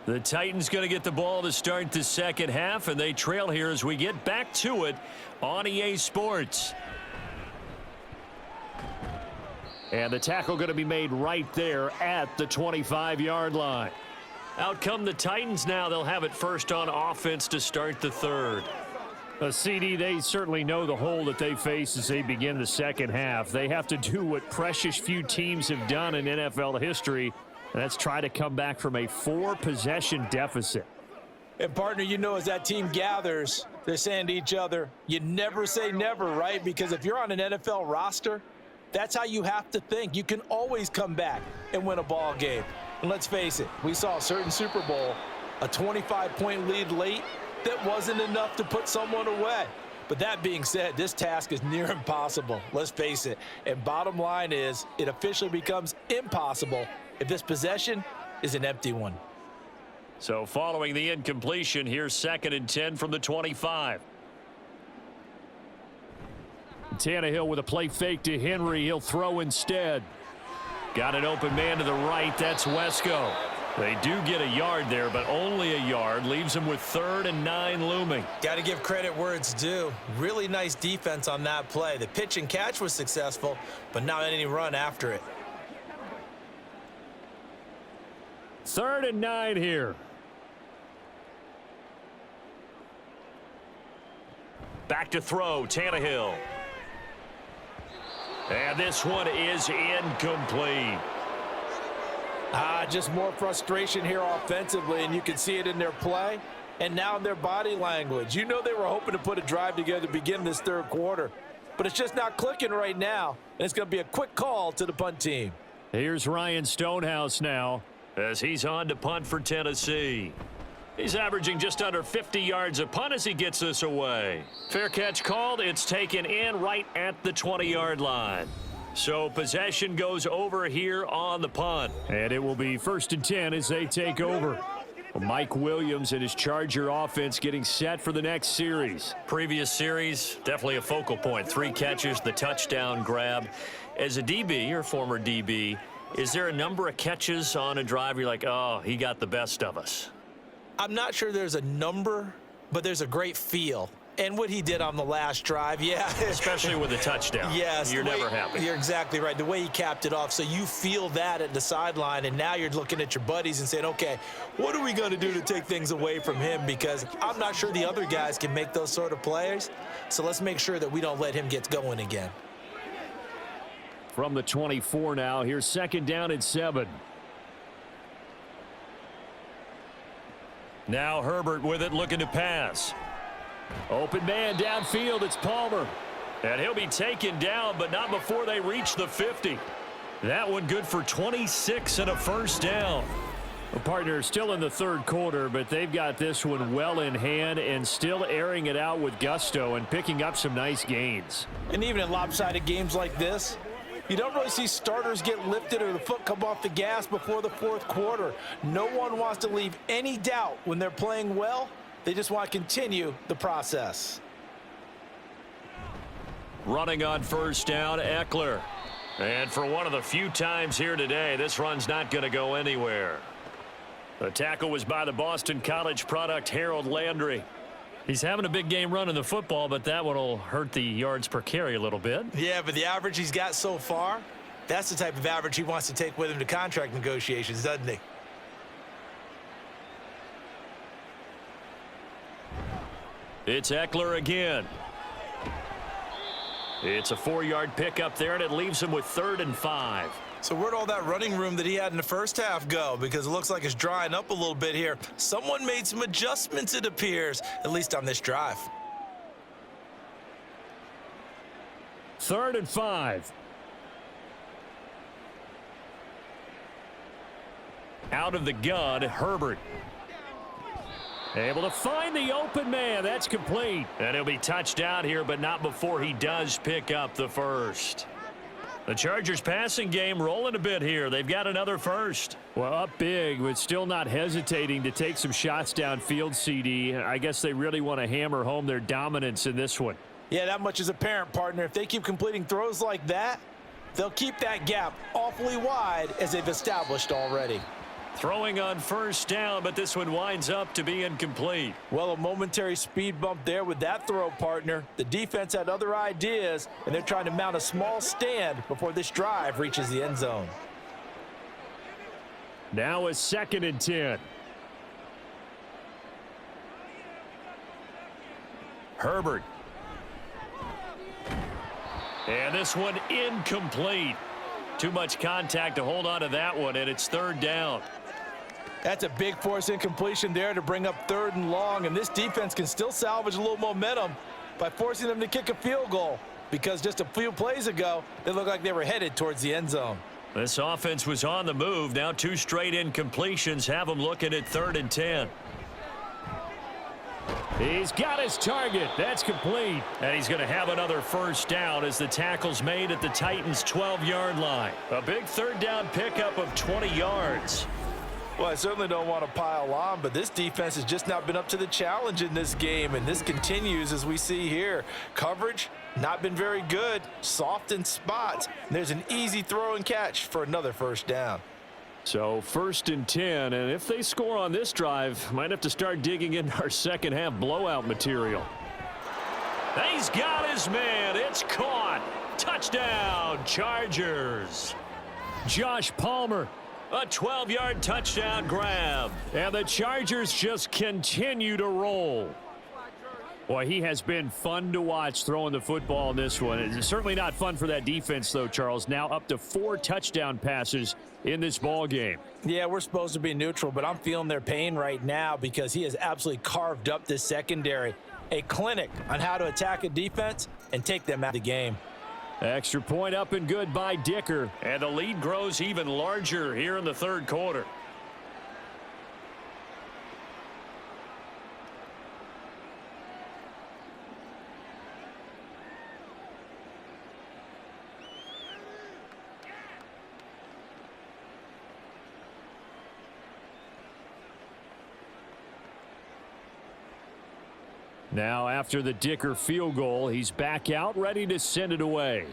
The Titans going to get the ball to start the second half, and they trail here as we get back to it on EA Sports. And the tackle going to be made right there at the 25-yard line. Out come the Titans now. They'll have it first on offense to start the third. CD, they certainly know the hole that they face as they begin the second half. They have to do what precious few teams have done in NFL history. Let's try to come back from a 4-possession deficit. And, partner, you know, as that team gathers, they're saying to each other, you never say never, right? Because if you're on an NFL roster, that's how you have to think. You can always come back and win a ball game. And let's face it, we saw a certain Super Bowl, a 25-point lead late that wasn't enough to put someone away. But that being said, this task is near impossible. Let's face it. And bottom line is, it officially becomes impossible if this possession is an empty one. So following the incompletion, here's 2nd and 10 from the 25. Tannehill with a play fake to Henry. He'll throw instead. Got an open man to the right. That's Wesco. They do get a yard there, but only a yard. Leaves them with 3rd and 9 looming. Got to give credit where it's due. Really nice defense on that play. The pitch and catch was successful, but not any run after it. 3rd and 9 here. Back to throw, Tannehill. And this one is incomplete. Just more frustration here offensively, and you can see it in their play and now in their body language. You know they were hoping to put a drive together to begin this third quarter, but it's just not clicking right now, and it's going to be a quick call to the punt team. Here's Ryan Stonehouse now. As he's on to punt for Tennessee. He's averaging just under 50 yards a punt as he gets this away. Fair catch called. It's taken in right at the 20-yard line. So possession goes over here on the punt. And it will be 1st and 10 as they take over. Mike Williams and his Charger offense getting set for the next series. Previous series, definitely a focal point. 3 catches, the touchdown grab. As a DB, or former DB, is there a number of catches on a drive you're like, oh, he got the best of us? I'm not sure there's a number, but there's a great feel. And what he did on the last drive, yeah. Especially with a touchdown. Yes. You're never happy. You're exactly right. The way he capped it off, so you feel that at the sideline, and now you're looking at your buddies and saying, okay, what are we going to do to take things away from him? Because I'm not sure the other guys can make those sort of plays, so let's make sure that we don't let him get going again. From the 24 now, here's 2nd down and 7. Now Herbert with it, looking to pass. Open man downfield, it's Palmer. And he'll be taken down, but not before they reach the 50. That one good for 26 and a 1st down. The partner still in the 3rd quarter, but they've got this one well in hand and still airing it out with gusto and picking up some nice gains. And even in lopsided games like this, you don't really see starters get lifted or the foot come off the gas before the 4th quarter. No one wants to leave any doubt when they're playing well. They just want to continue the process. Running on 1st down, Eckler. And for one of the few times here today, this run's not going to go anywhere. The tackle was by the Boston College product, Harold Landry. He's having a big game running the football, but that one will hurt the yards per carry a little bit. Yeah, but the average he's got so far, that's the type of average he wants to take with him to contract negotiations, doesn't he? It's Eckler again. It's a 4-yard pickup there, and it leaves him with 3rd and 5. So where'd all that running room that he had in the first half go? Because it looks like it's drying up a little bit here. Someone made some adjustments, it appears, at least on this drive. 3rd and 5. Out of the gun, Herbert. Able to find the open man. That's complete. And he'll be touched down here, but not before he does pick up the 1st. The Chargers passing game rolling a bit here. They've got another 1st. Well, up big, but still not hesitating to take some shots downfield, CD. I guess they really want to hammer home their dominance in this one. Yeah, that much is apparent, partner. If they keep completing throws like that, they'll keep that gap awfully wide as they've established already. Throwing on 1st down, but this one winds up to be incomplete. Well, a momentary speed bump there with that throw, partner. The defense had other ideas, and they're trying to mount a small stand before this drive reaches the end zone. Now a 2nd and 10. Herbert. And this one incomplete. Too much contact to hold on to that one, and it's 3rd down. That's a big force incompletion there to bring up 3rd and long, and this defense can still salvage a little momentum by forcing them to kick a field goal, because just a few plays ago, they looked like they were headed towards the end zone. This offense was on the move. Now 2 straight incompletions have them looking at 3rd and 10. He's got his target. That's complete. And he's going to have another 1st down as the tackle's made at the Titans' 12-yard line. A big 3rd down pickup of 20 yards. Well, I certainly don't want to pile on, but this defense has just not been up to the challenge in this game, and this continues as we see here. Coverage, not been very good, soft in spots. There's an easy throw and catch for another 1st down. So 1st and 10, and if they score on this drive, might have to start digging into our second half blowout material. He's got his man. It's caught. Touchdown, Chargers. Josh Palmer. A 12-yard touchdown grab. And the Chargers just continue to roll. Boy, he has been fun to watch throwing the football in this one. It's certainly not fun for that defense, though, Charles. Now up to 4 touchdown passes in this ball game. Yeah, we're supposed to be neutral, but I'm feeling their pain right now because he has absolutely carved up this secondary. A clinic on how to attack a defense and take them out of the game. Extra point up and good by Dicker. And the lead grows even larger here in the third quarter. Now after the Dicker field goal, he's back out ready to send it away.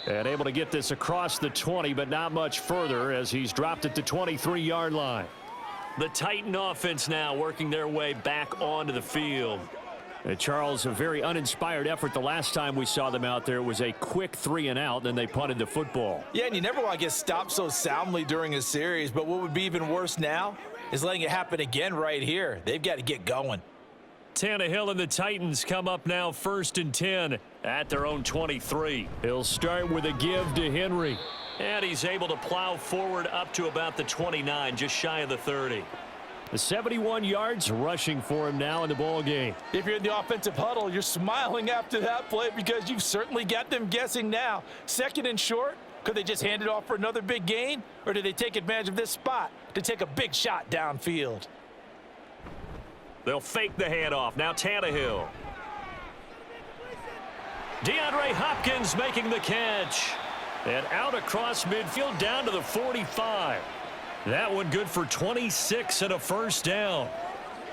And able to get this across the 20, but not much further as he's dropped it to 23-yard line. The Titan offense now working their way back onto the field. Charles, a very uninspired effort the last time we saw them out there. It was a quick 3-and-out, then they punted the football. Yeah, and you never want to get stopped so soundly during a series, but what would be even worse now is letting it happen again right here. They've got to get going. Tannehill and the Titans come up now 1st and 10 at their own 23. He'll start with a give to Henry. And he's able to plow forward up to about the 29, just shy of the 30. The 71 yards rushing for him now in the ball game. If you're in the offensive huddle, you're smiling after that play because you've certainly got them guessing now. 2nd and short, could they just hand it off for another big gain? Or do they take advantage of this spot to take a big shot downfield? They'll fake the handoff. Now Tannehill. DeAndre Hopkins making the catch. And out across midfield down to the 45. That one good for 26 and a first down.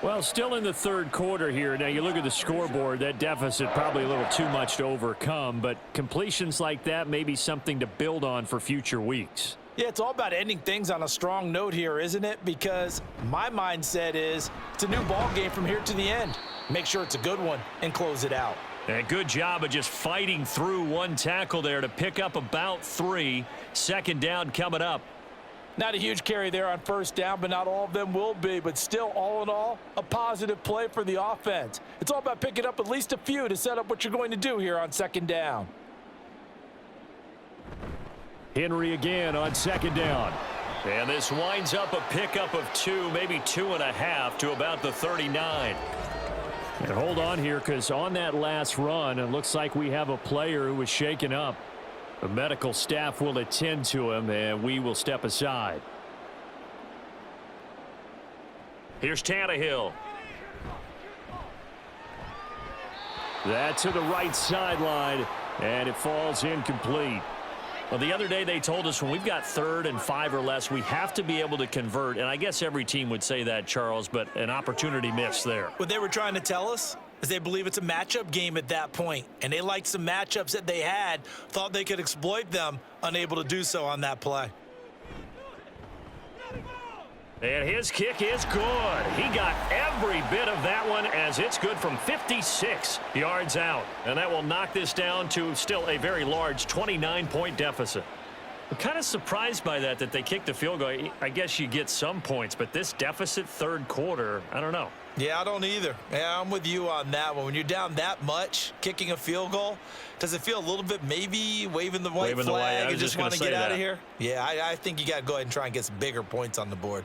Well, still in the third quarter here. Now you look at the scoreboard, that deficit probably a little too much to overcome, but completions like that may be something to build on for future weeks. Yeah, it's all about ending things on a strong note here, isn't it? Because my mindset is it's a new ball game from here to the end. Make sure it's a good one and close it out. And a good job of just fighting through one tackle there to pick up about 3. 2nd down coming up. Not a huge carry there on 1st down, but not all of them will be. But still, all in all, a positive play for the offense. It's all about picking up at least a few to set up what you're going to do here on 2nd down. Henry again on 2nd down. And this winds up a pickup of 2, maybe 2.5 to about the 39. And hold on here, because on that last run, it looks like we have a player who was shaken up. The medical staff will attend to him, and we will step aside. Here's Tannehill. That to the right sideline, and it falls incomplete. Well, the other day they told us when we've got 3rd and 5 or less, we have to be able to convert. And I guess every team would say that, Charles, but an opportunity missed there. What they were trying to tell us is they believe it's a matchup game at that point. And they liked some matchups that they had, thought they could exploit them, unable to do so on that play. And his kick is good. He got every bit of that one as it's good from 56 yards out. And that will knock this down to still a very large 29-point deficit. I'm kind of surprised by that they kicked the field goal. I guess you get some points, but this deficit 3rd quarter, I don't know. Yeah, I don't either. Yeah, I'm with you on that one. When you're down that much, kicking a field goal, does it feel a little bit maybe waving the white flag and just want to get out of here? Yeah, I think you got to go ahead and try and get some bigger points on the board.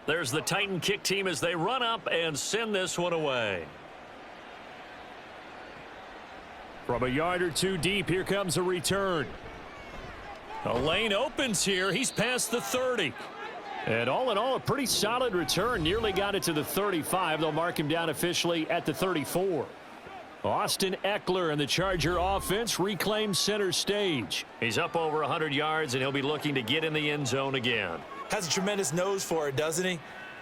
There's the Titan kick team as they run up and send this one away. From a yard or 2 deep, here comes a return. A lane opens here. He's past the 30. And all in all, a pretty solid return. Nearly got it to the 35. They'll mark him down officially at the 34. Austin Eckler and the Charger offense reclaim center stage. He's up over 100 yards, and he'll be looking to get in the end zone again. Has a tremendous nose for it, doesn't he?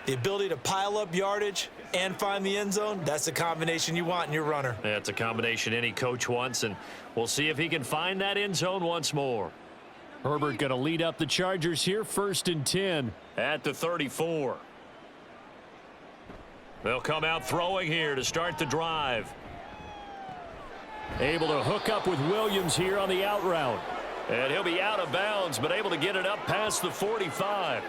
The ability to pile up yardage and find the end zone, that's the combination you want in your runner. That's a combination any coach wants, and we'll see if he can find that end zone once more. Herbert going to lead up the Chargers here, 1st and 10. At the 34. They'll come out throwing here to start the drive. Able to hook up with Williams here on the out route. And he'll be out of bounds, but able to get it up past the 45.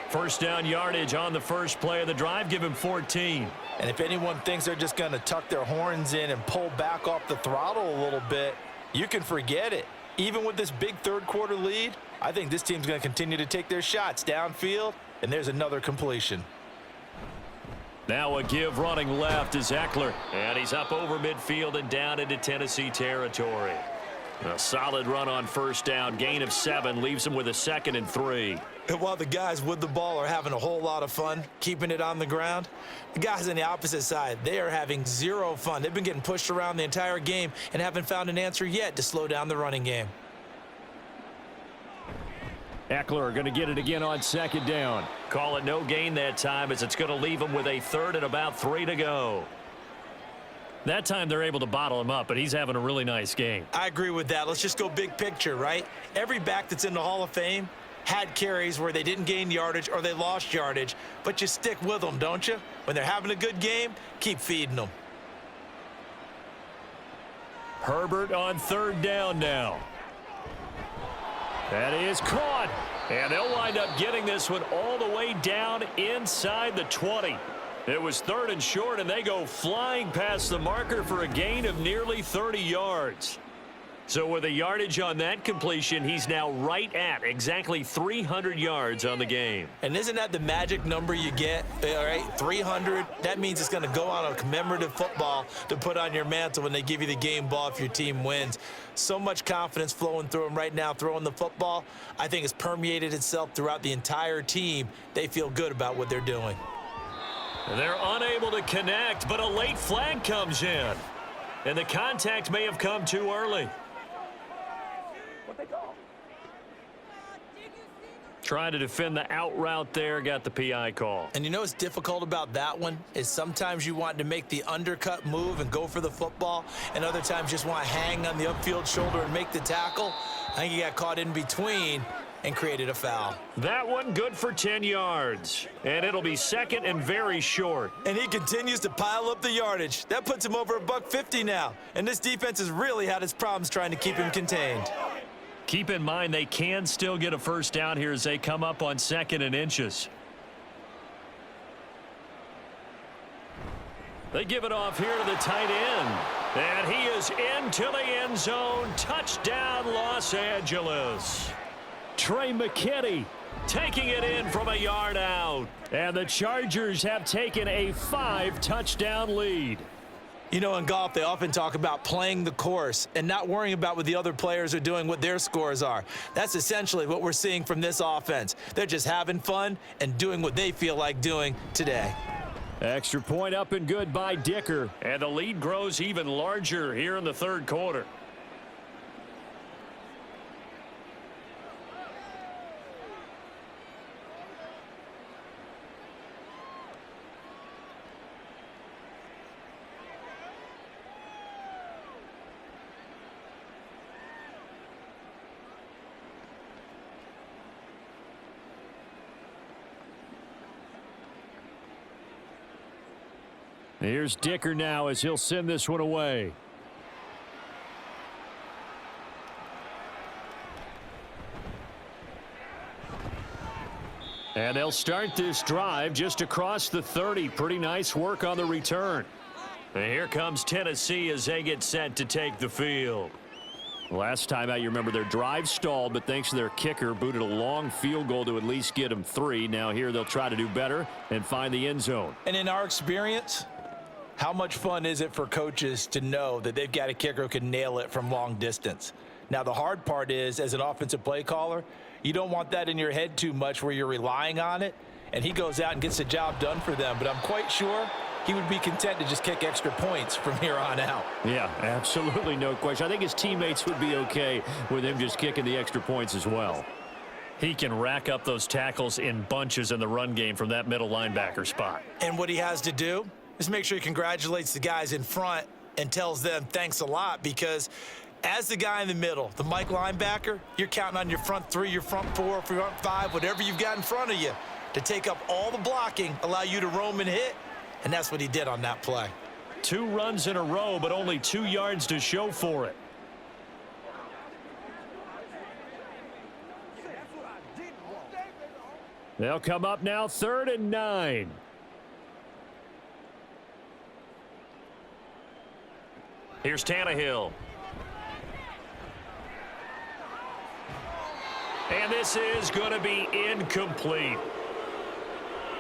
First down yardage on the first play of the drive. Give him 14. And if anyone thinks they're just going to tuck their horns in and pull back off the throttle a little bit, you can forget it. Even with this big third-quarter lead, I think this team's going to continue to take their shots downfield, and there's another completion. Now a give running left is Eckler. And he's up over midfield and down into Tennessee territory. A solid run on first down. Gain of 7 leaves him with a 2nd and 3. And while the guys with the ball are having a whole lot of fun keeping it on the ground, the guys on the opposite side, they are having zero fun. They've been getting pushed around the entire game and haven't found an answer yet to slow down the running game. Eckler going to get it again on 2nd down. Call it no gain that time as it's going to leave him with a 3rd and about 3 to go. That time they're able to bottle him up, but he's having a really nice game. I agree with that. Let's just go big picture, right? Every back that's in the Hall of Fame had carries where they didn't gain yardage or they lost yardage, but you stick with them, don't you? When they're having a good game, keep feeding them. Herbert on 3rd down now. That is caught. And they'll wind up getting this one all the way down inside the 20. It was 3rd and short, and they go flying past the marker for a gain of nearly 30 yards. So with a yardage on that completion, he's now right at exactly 300 yards on the game. And isn't that the magic number you get, all right, 300? That means it's going to go on a commemorative football to put on your mantle when they give you the game ball if your team wins. So much confidence flowing through him right now throwing the football. I think it's permeated itself throughout the entire team. They feel good about what they're doing. They're unable to connect, but a late flag comes in. And the contact may have come too early. Trying to defend the out route there, got the PI call. And you know what's difficult about that one is sometimes you want to make the undercut move and go for the football, and other times just want to hang on the upfield shoulder and make the tackle. I think he got caught in between and created a foul. That one good for 10 yards. And it'll be 2nd and very short. And he continues to pile up the yardage. That puts him over $150 now. And this defense has really had its problems trying to keep him contained. Keep in mind they can still get a first down here as they come up on 2nd and inches. They give it off here to the tight end. And he is into the end zone. Touchdown, Los Angeles. Trey McKinney taking it in from a yard out. And the Chargers have taken a 5-touchdown lead. You know, in golf, they often talk about playing the course and not worrying about what the other players are doing, what their scores are. That's essentially what we're seeing from this offense. They're just having fun and doing what they feel like doing today. Extra point up and good by Dicker. And the lead grows even larger here in the 3rd quarter. Here's Dicker now as he'll send this one away. And they'll start this drive just across the 30. Pretty nice work on the return. And here comes Tennessee as they get set to take the field. Last time out, you remember their drive stalled, but thanks to their kicker, booted a long field goal to at least get them 3. Now here they'll try to do better and find the end zone. And in our experience, how much fun is it for coaches to know that they've got a kicker who can nail it from long distance? Now, the hard part is, as an offensive play caller, you don't want that in your head too much where you're relying on it, and he goes out and gets the job done for them. But I'm quite sure he would be content to just kick extra points from here on out. Yeah, absolutely, no question. I think his teammates would be okay with him just kicking the extra points as well. He can rack up those tackles in bunches in the run game from that middle linebacker spot. And what he has to do is make sure he congratulates the guys in front and tells them thanks a lot, because as the guy in the middle, the Mike linebacker, you're counting on your front 3, your front 4, front 5, whatever you've got in front of you to take up all the blocking, allow you to roam and hit, and that's what he did on that play. 2 runs in a row, but only 2 yards to show for it. They'll come up now 3rd and 9. Here's Tannehill. And this is going to be incomplete.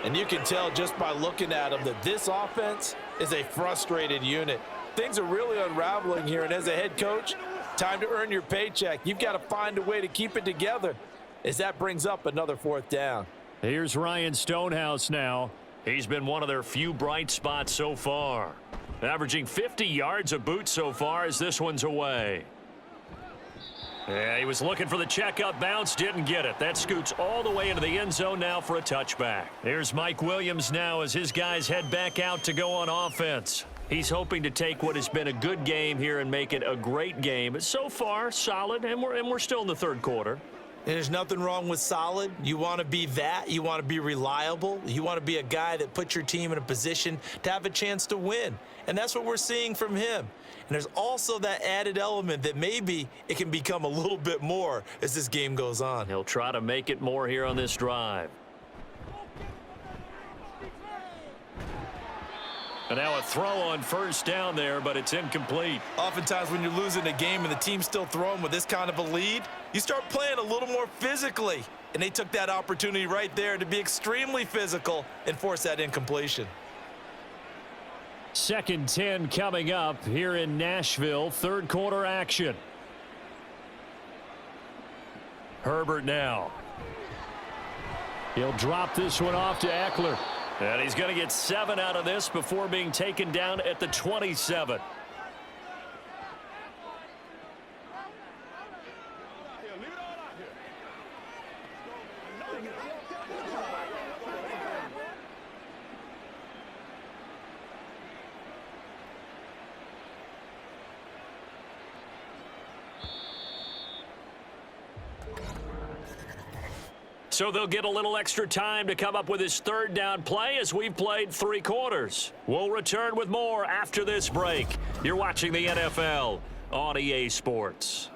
And you can tell just by looking at them that this offense is a frustrated unit. Things are really unraveling here, and as a head coach, time to earn your paycheck. You've got to find a way to keep it together as that brings up another 4th down. Here's Ryan Stonehouse now. He's been one of their few bright spots so far. Averaging 50 yards a boot so far as this one's away. Yeah, he was looking for the checkup bounce, didn't get it. That scoots all the way into the end zone now for a touchback. Here's Mike Williams now as his guys head back out to go on offense. He's hoping to take what has been a good game here and make it a great game. But so far, solid, and we're still in the 3rd quarter. And there's nothing wrong with solid. You want to be that. You want to be reliable. You want to be a guy that puts your team in a position to have a chance to win. And that's what we're seeing from him. And there's also that added element that maybe it can become a little bit more as this game goes on. He'll try to make it more here on this drive. And now a throw on 1st down there, but it's incomplete. Oftentimes when you're losing a game and the team's still throwing with this kind of a lead, you start playing a little more physically. And they took that opportunity right there to be extremely physical and force that incompletion. 2nd and 10 coming up here in Nashville. 3rd quarter action. Herbert now. He'll drop this one off to Eckler. And he's going to get 7 out of this before being taken down at the 27. So they'll get a little extra time to come up with his 3rd down play as we've played 3 quarters. We'll return with more after this break. You're watching the NFL on EA Sports.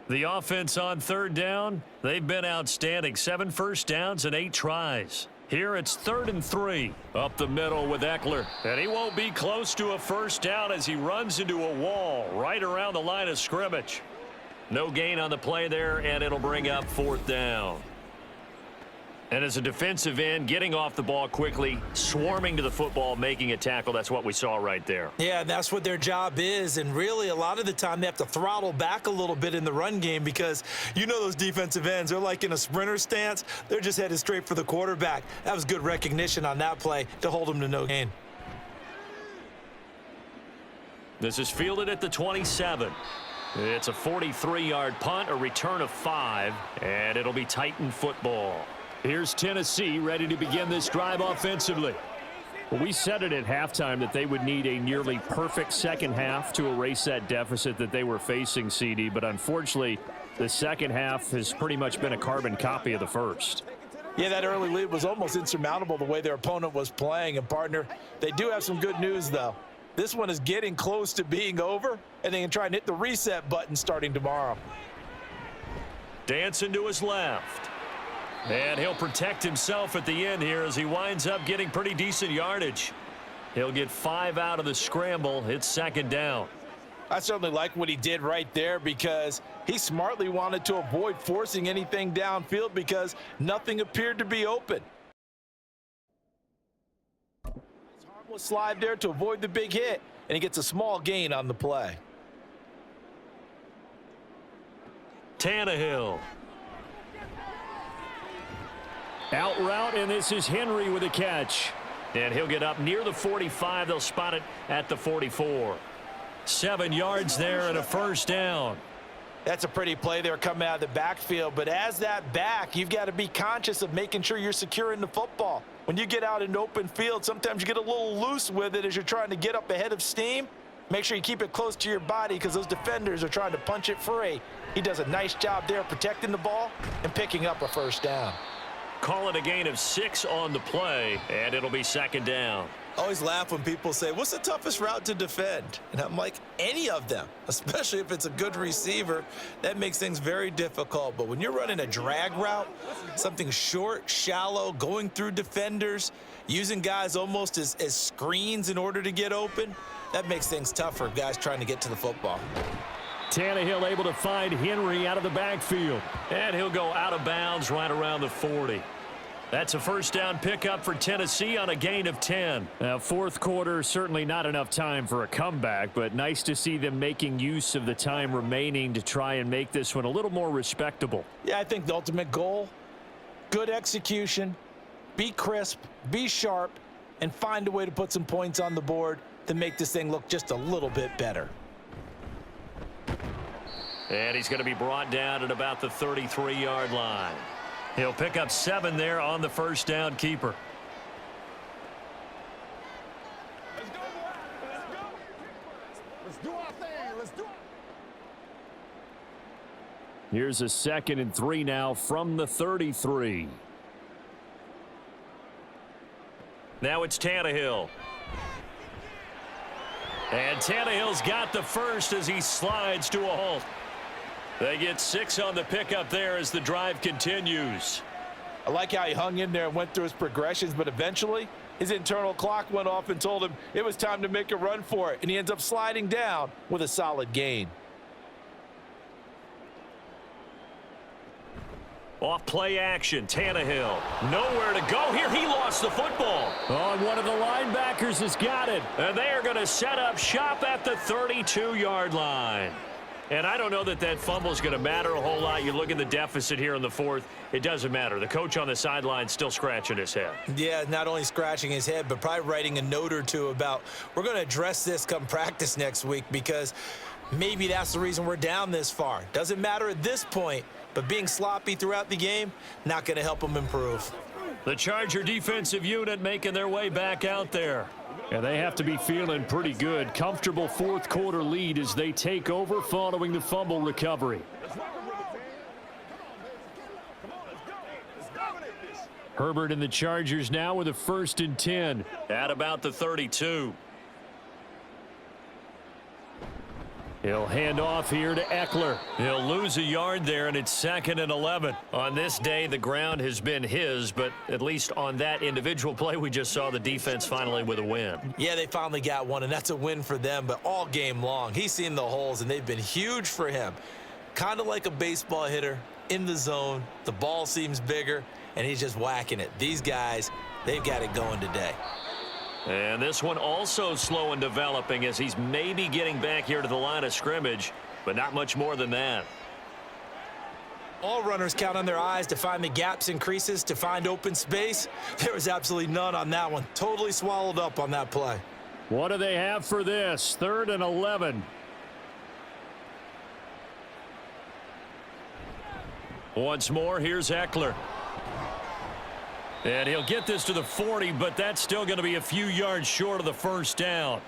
The offense on 3rd down, they've been outstanding. 7 first downs and 8 tries. Here it's 3rd and 3. Up the middle with Eckler. And he won't be close to a 1st down as he runs into a wall right around the line of scrimmage. No gain on the play there, and it'll bring up 4th down. And as a defensive end, getting off the ball quickly, swarming to the football, making a tackle, that's what we saw right there. Yeah, that's what their job is. And really, a lot of the time, they have to throttle back a little bit in the run game because you know those defensive ends, they're like in a sprinter stance. They're just headed straight for the quarterback. That was good recognition on that play to hold them to no gain. This is fielded at the 27. It's a 43-yard punt, a return of 5, and it'll be Titan football. Here's Tennessee ready to begin this drive offensively. Well, we said it at halftime that they would need a nearly perfect second half to erase that deficit that they were facing, CD, but unfortunately, the second half has pretty much been a carbon copy of the first. Yeah, that early lead was almost insurmountable the way their opponent was playing. And, partner, they do have some good news, though. This one is getting close to being over, and they can try and hit the reset button starting tomorrow. Dancing to his left. And he'll protect himself at the end here as he winds up getting pretty decent yardage. He'll get 5 out of the scramble. It's 2nd down. I certainly like what he did right there because he smartly wanted to avoid forcing anything downfield because nothing appeared to be open. Harmless slide there to avoid the big hit, and he gets a small gain on the play. Tannehill. Out route, and this is Henry with a catch. And he'll get up near the 45. They'll spot it at the 44. 7 yards there and a 1st down. That's a pretty play there coming out of the backfield, but as that back, you've got to be conscious of making sure you're securing the football. When you get out in open field, sometimes you get a little loose with it as you're trying to get up ahead of steam. Make sure you keep it close to your body because those defenders are trying to punch it free. He does a nice job there protecting the ball and picking up a 1st down. call it a gain of 6 on the play, and it'll be second down. I always laugh when people say, what's the toughest route to defend? And I'm like, any of them, especially if it's a good receiver. That makes things very difficult. But when you're running a drag route, something short, shallow, going through defenders, using guys almost as screens in order to get open, that makes things tough for guys trying to get to the football. Tannehill able to find Henry out of the backfield. And he'll go out of bounds right around the 40. That's a first down pickup for Tennessee on a gain of 10. Now, fourth quarter, certainly not enough time for a comeback, but nice to see them making use of the time remaining to try and make this one a little more respectable. Yeah, I think the ultimate goal, good execution, be crisp, be sharp, and find a way to put some points on the board to make this thing look just a little bit better. And he's going to be brought down at about the 33-yard line. He'll pick up 7 there on the first down keeper. Let's go, boy. Let's go. Let's do our thing. Let's do it. Here's a 2nd and 3 now from the 33. Now it's Tannehill. And Tannehill's got the first as he slides to a halt. They get 6 on the pickup there as the drive continues. I like how he hung in there and went through his progressions, but eventually his internal clock went off and told him it was time to make a run for it, and he ends up sliding down with a solid gain. Off play action, Tannehill. Nowhere to go here. He lost the football. Oh, and one of the linebackers has got it. And they are going to set up shop at the 32-yard line. And I don't know that that fumble is going to matter a whole lot. You look at the deficit here in the fourth. It doesn't matter. The coach on the sideline still scratching his head. Yeah, not only scratching his head, but probably writing a note or two about we're going to address this come practice next week because maybe that's the reason we're down this far. Doesn't matter at this point, but being sloppy throughout the game, not going to help them improve. The Charger defensive unit making their way back out there. And they have to be feeling pretty good. Comfortable fourth quarter lead as they take over following the fumble recovery. Herbert and the Chargers now with a 1st and 10. At about the 32. He'll hand off here to Eckler. He'll lose a yard there, and it's 2nd and 11. On this day, the ground has been his, but at least on that individual play, we just saw the defense finally with a win. Yeah, they finally got one, and that's a win for them, but all game long, he's seen the holes, and they've been huge for him. Kind of like a baseball hitter in the zone. The ball seems bigger, and he's just whacking it. These guys, they've got it going today. And this one also slow and developing as he's maybe getting back here to the line of scrimmage, but not much more than that. All runners count on their eyes to find the gaps and creases, to find open space. There was absolutely none on that one. Totally swallowed up on that play. What do they have for this? 3rd and 11. Once more, here's Eckler. And he'll get this to the 40, but that's still going to be a few yards short of the first down.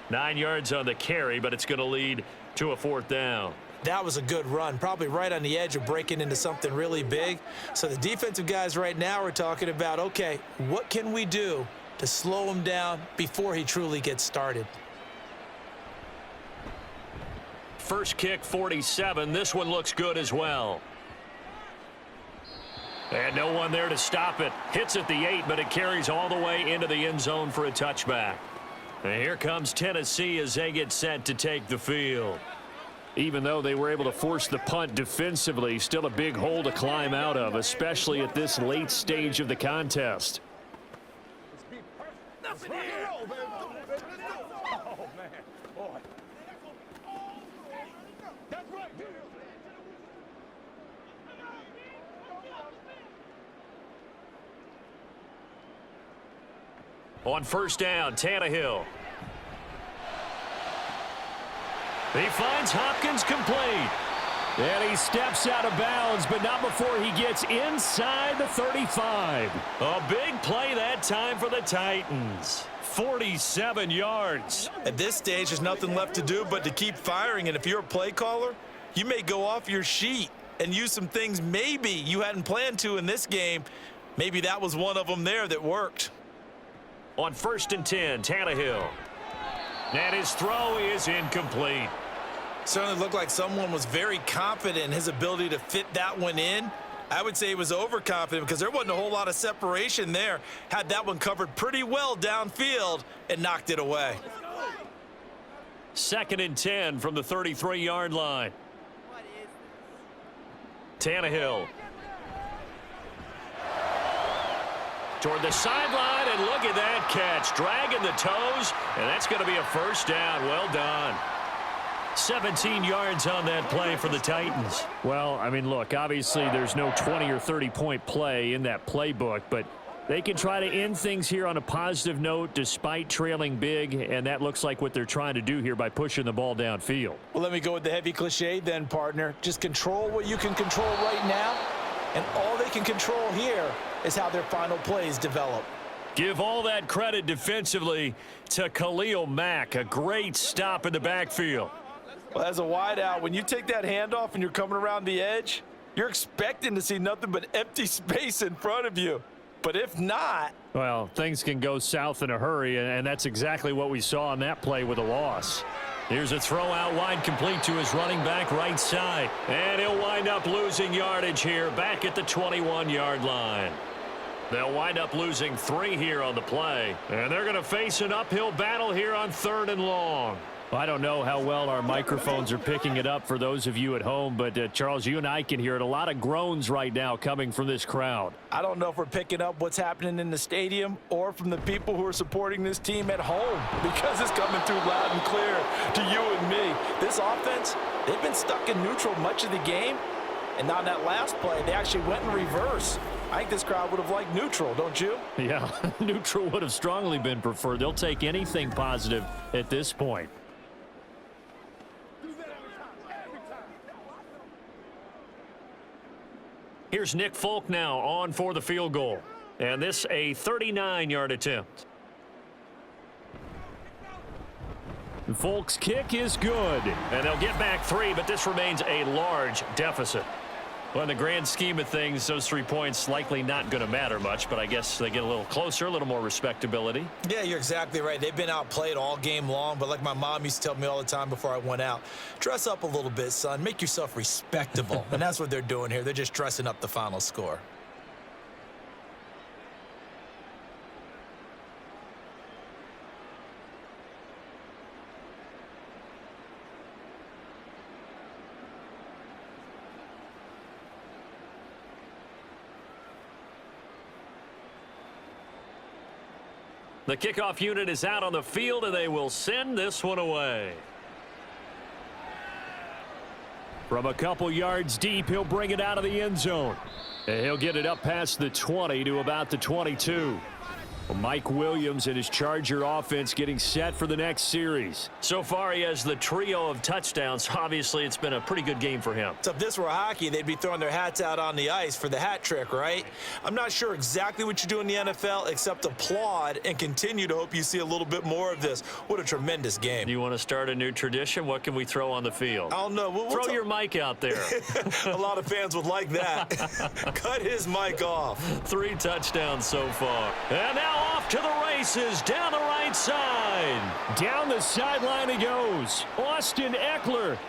9 yards on the carry, but it's going to lead to a 4th down. That was a good run, probably right on the edge of breaking into something really big. So the defensive guys right now are talking about, okay, what can we do to slow him down before he truly gets started? First kick, 47. This one looks good as well. And no one there to stop it. Hits at the 8, but it carries all the way into the end zone for a touchback. And here comes Tennessee as they get set to take the field. Even though they were able to force the punt defensively, still a big hole to climb out of, especially at this late stage of the contest. On first down, Tannehill. He finds Hopkins complete. And he steps out of bounds, but not before he gets inside the 35. A big play that time for the Titans. 47 yards. At this stage, there's nothing left to do but to keep firing. And if you're a play caller, you may go off your sheet and use some things maybe you hadn't planned to in this game. Maybe that was one of them there that worked. On 1st and 10, Tannehill. And his throw is incomplete. Certainly looked like someone was very confident in his ability to fit that one in. I would say he was overconfident because there wasn't a whole lot of separation there. Had that one covered pretty well downfield and knocked it away. 2nd and 10 from the 33-yard line. Tannehill. Toward the sideline, and look at that catch. Dragging the toes, and that's going to be a first down. Well done. 17 yards on that play for the Titans. Well, I mean, look, obviously there's no 20 or 30-point play in that playbook, but they can try to end things here on a positive note despite trailing big, and that looks like what they're trying to do here by pushing the ball downfield. Well, let me go with the heavy cliche then, partner. Just control what you can control right now, and all they can control here is how their final plays develop. Give all that credit defensively to Khalil Mack. A great stop in the backfield. Well, as a wideout, when you take that handoff and you're coming around the edge, you're expecting to see nothing but empty space in front of you. But if not, well, things can go south in a hurry, and that's exactly what we saw on that play with a loss. Here's a throw out wide, complete to his running back right side. And he'll wind up losing yardage here back at the 21-yard line. They'll wind up losing 3 here on the play. And they're going to face an uphill battle here on 3rd and long. I don't know how well our microphones are picking it up for those of you at home, but Charles, you and I can hear it. A lot of groans right now coming from this crowd. I don't know if we're picking up what's happening in the stadium or from the people who are supporting this team at home, because it's coming through loud and clear to you and me. This offense, they've been stuck in neutral much of the game, and on that last play, they actually went in reverse. I think this crowd would have liked neutral, don't you? Yeah, neutral would have strongly been preferred. They'll take anything positive at this point. Here's Nick Folk now on for the field goal. And this a 39-yard attempt. Folk's kick is good. And they'll get back 3, but this remains a large deficit. Well, in the grand scheme of things, those 3 points likely not going to matter much, but I guess they get a little closer, a little more respectability. Yeah, you're exactly right. They've been outplayed all game long, but like my mom used to tell me all the time before I went out, dress up a little bit, son. Make yourself respectable. And that's what they're doing here. They're just dressing up the final score. The kickoff unit is out on the field, and they will send this one away. From a couple yards deep, he'll bring it out of the end zone. And he'll get it up past the 20 to about the 22. Well, Mike Williams and his Charger offense getting set for the next series. So far, he has the trio of touchdowns. Obviously, it's been a pretty good game for him. So if this were hockey, they'd be throwing their hats out on the ice for the hat trick, right? I'm not sure exactly what you do in the NFL except applaud and continue to hope you see a little bit more of this. What a tremendous game. You want to start a new tradition? What can we throw on the field? I don't know. Throw your mic out there. A lot of fans would like that. Cut his mic off. 3 touchdowns so far. And now off to the races down the right side. Down the sideline he goes. Austin Eckler.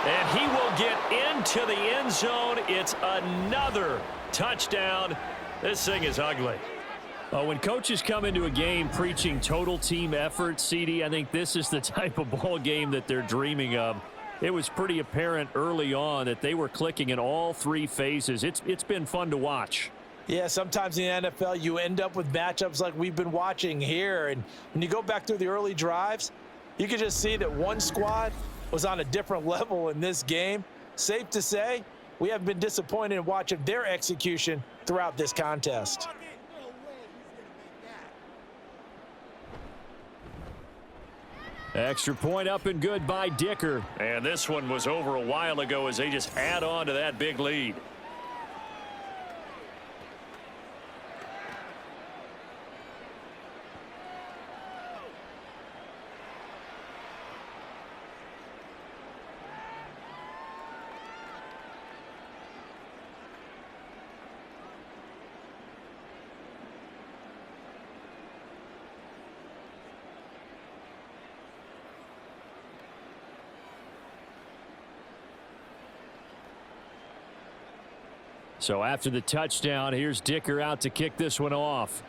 And he will get into the end zone. It's another touchdown. This thing is ugly. When coaches come into a game preaching total team effort, CD, I think this is the type of ball game that they're dreaming of. It was pretty apparent early on that they were clicking in all 3 phases. It's been fun to watch. Yeah, sometimes in the NFL, you end up with matchups like we've been watching here. And when you go back through the early drives, you can just see that one squad was on a different level in this game. Safe to say, we haven't been disappointed in watching their execution throughout this contest. Extra point up and good by Dicker. And this one was over a while ago as they just add on to that big lead. So after the touchdown, here's Dicker out to kick this one off.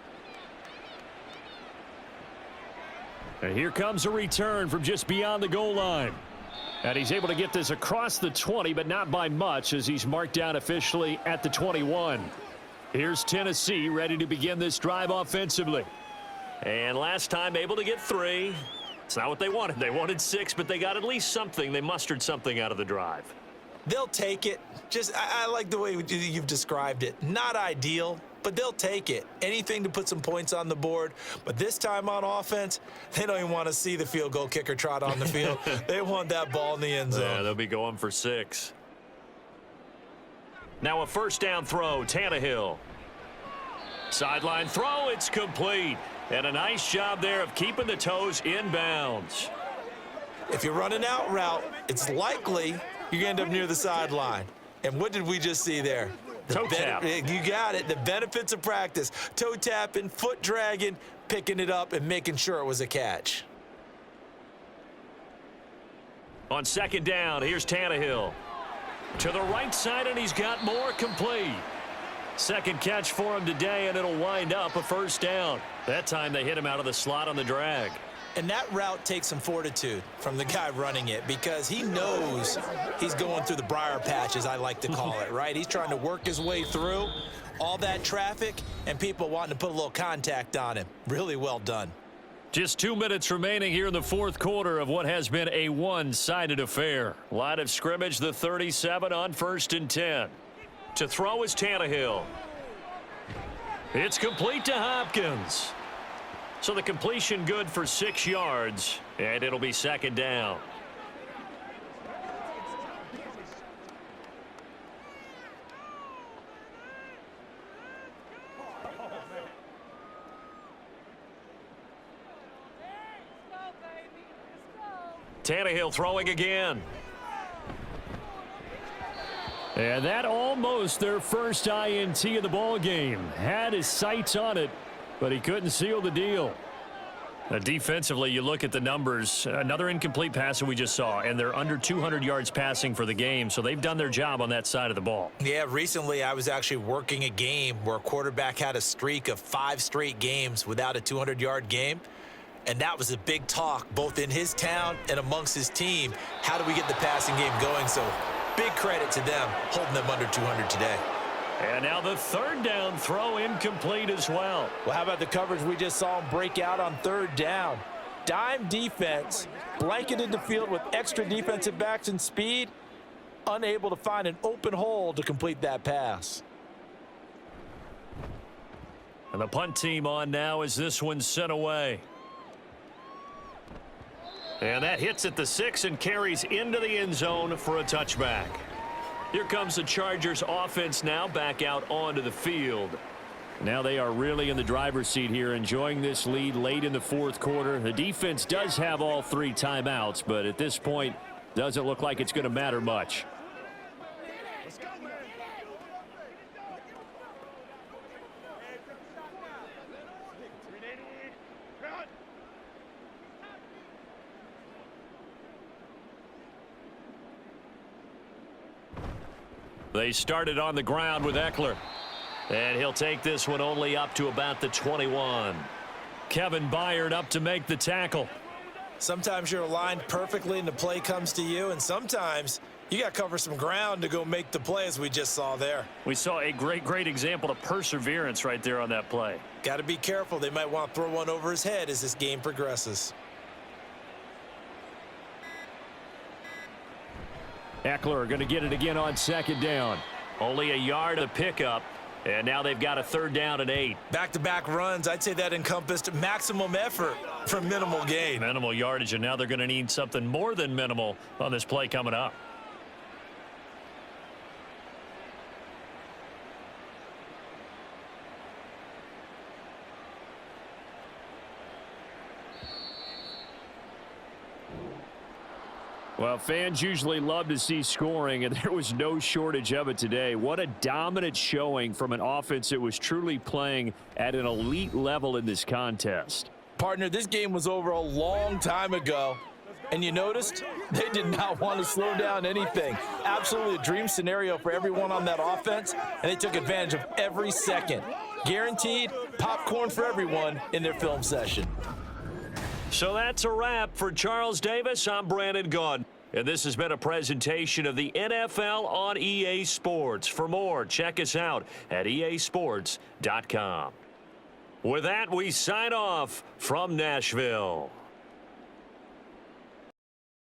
And here comes a return from just beyond the goal line. And he's able to get this across the 20, but not by much, as he's marked down officially at the 21. Here's Tennessee ready to begin this drive offensively. And last time able to get 3. It's not what they wanted. They wanted 6, but they got at least something. They mustered something out of the drive. They'll take it. I like the way you've described it. Not ideal, but they'll take it. Anything to put some points on the board. But this time on offense, they don't even want to see the field goal kicker trot on the field. They want that ball in the end zone. Yeah, they'll be going for 6. Now a first down throw, Tannehill. Sideline throw, it's complete. And a nice job there of keeping the toes in bounds. If you're running out route, it's likely you're going to end up near the sideline. And what did we just see there? Toe tap. You got it. The benefits of practice. Toe tapping, foot dragging, picking it up, and making sure it was a catch. On second down, here's Tannehill. To the right side, and he's got more, complete. Second catch for him today, and it'll wind up a first down. That time they hit him out of the slot on the drag. And that route takes some fortitude from the guy running it, because he knows he's going through the briar patch, as I like to call it, right? He's trying to work his way through all that traffic and people wanting to put a little contact on him. Really well done. Just 2 minutes remaining here in the fourth quarter of what has been a one-sided affair. Line of scrimmage, the 37 on 1st and 10. To throw is Tannehill. It's complete to Hopkins. So the completion good for 6 yards, and it'll be second down. Tannehill throwing again. And that almost their first INT of the ball game. Had his sights on it, but he couldn't seal the deal. Defensively, you look at the numbers. Another incomplete pass that we just saw, and they're under 200 yards passing for the game, so they've done their job on that side of the ball. Yeah, recently I was actually working a game where a quarterback had a streak of 5 straight games without a 200-yard game. And that was a big talk, both in his town and amongst his team. How do we get the passing game going? So big credit to them, holding them under 200 today. And now the third down throw incomplete as well. Well, how about the coverage we just saw him break out on third down? Dime defense, blanketed the field with extra defensive backs and speed, unable to find an open hole to complete that pass. And the punt team on now as this one's sent away. And that hits at the 6 and carries into the end zone for a touchback. Here comes the Chargers offense now back out onto the field. Now they are really in the driver's seat here, enjoying this lead late in the fourth quarter. The defense does have all 3 timeouts, but at this point, doesn't look like it's going to matter much. They started on the ground with Eckler. And he'll take this one only up to about the 21. Kevin Byard up to make the tackle. Sometimes you're aligned perfectly and the play comes to you, and sometimes you got to cover some ground to go make the play, as we just saw there. We saw a great example of perseverance right there on that play. Got to be careful. They might want to throw one over his head as this game progresses. Eckler going to get it again on second down. Only a yard of pickup, and now they've got a third down and 8. Back-to-back runs, I'd say that encompassed maximum effort for minimal gain. Minimal yardage, and now they're going to need something more than minimal on this play coming up. Well, fans usually love to see scoring, and there was no shortage of it today. What a dominant showing from an offense that was truly playing at an elite level in this contest. Partner, this game was over a long time ago, And you noticed they did not want to slow down anything. Absolutely a dream scenario for everyone on that offense, and they took advantage of every second. Guaranteed popcorn for everyone in their film session. So that's a wrap. For Charles Davis, I'm Brandon Gaudin. And this has been a presentation of the NFL on EA Sports. For more, check us out at easports.com. With that, we sign off from Nashville.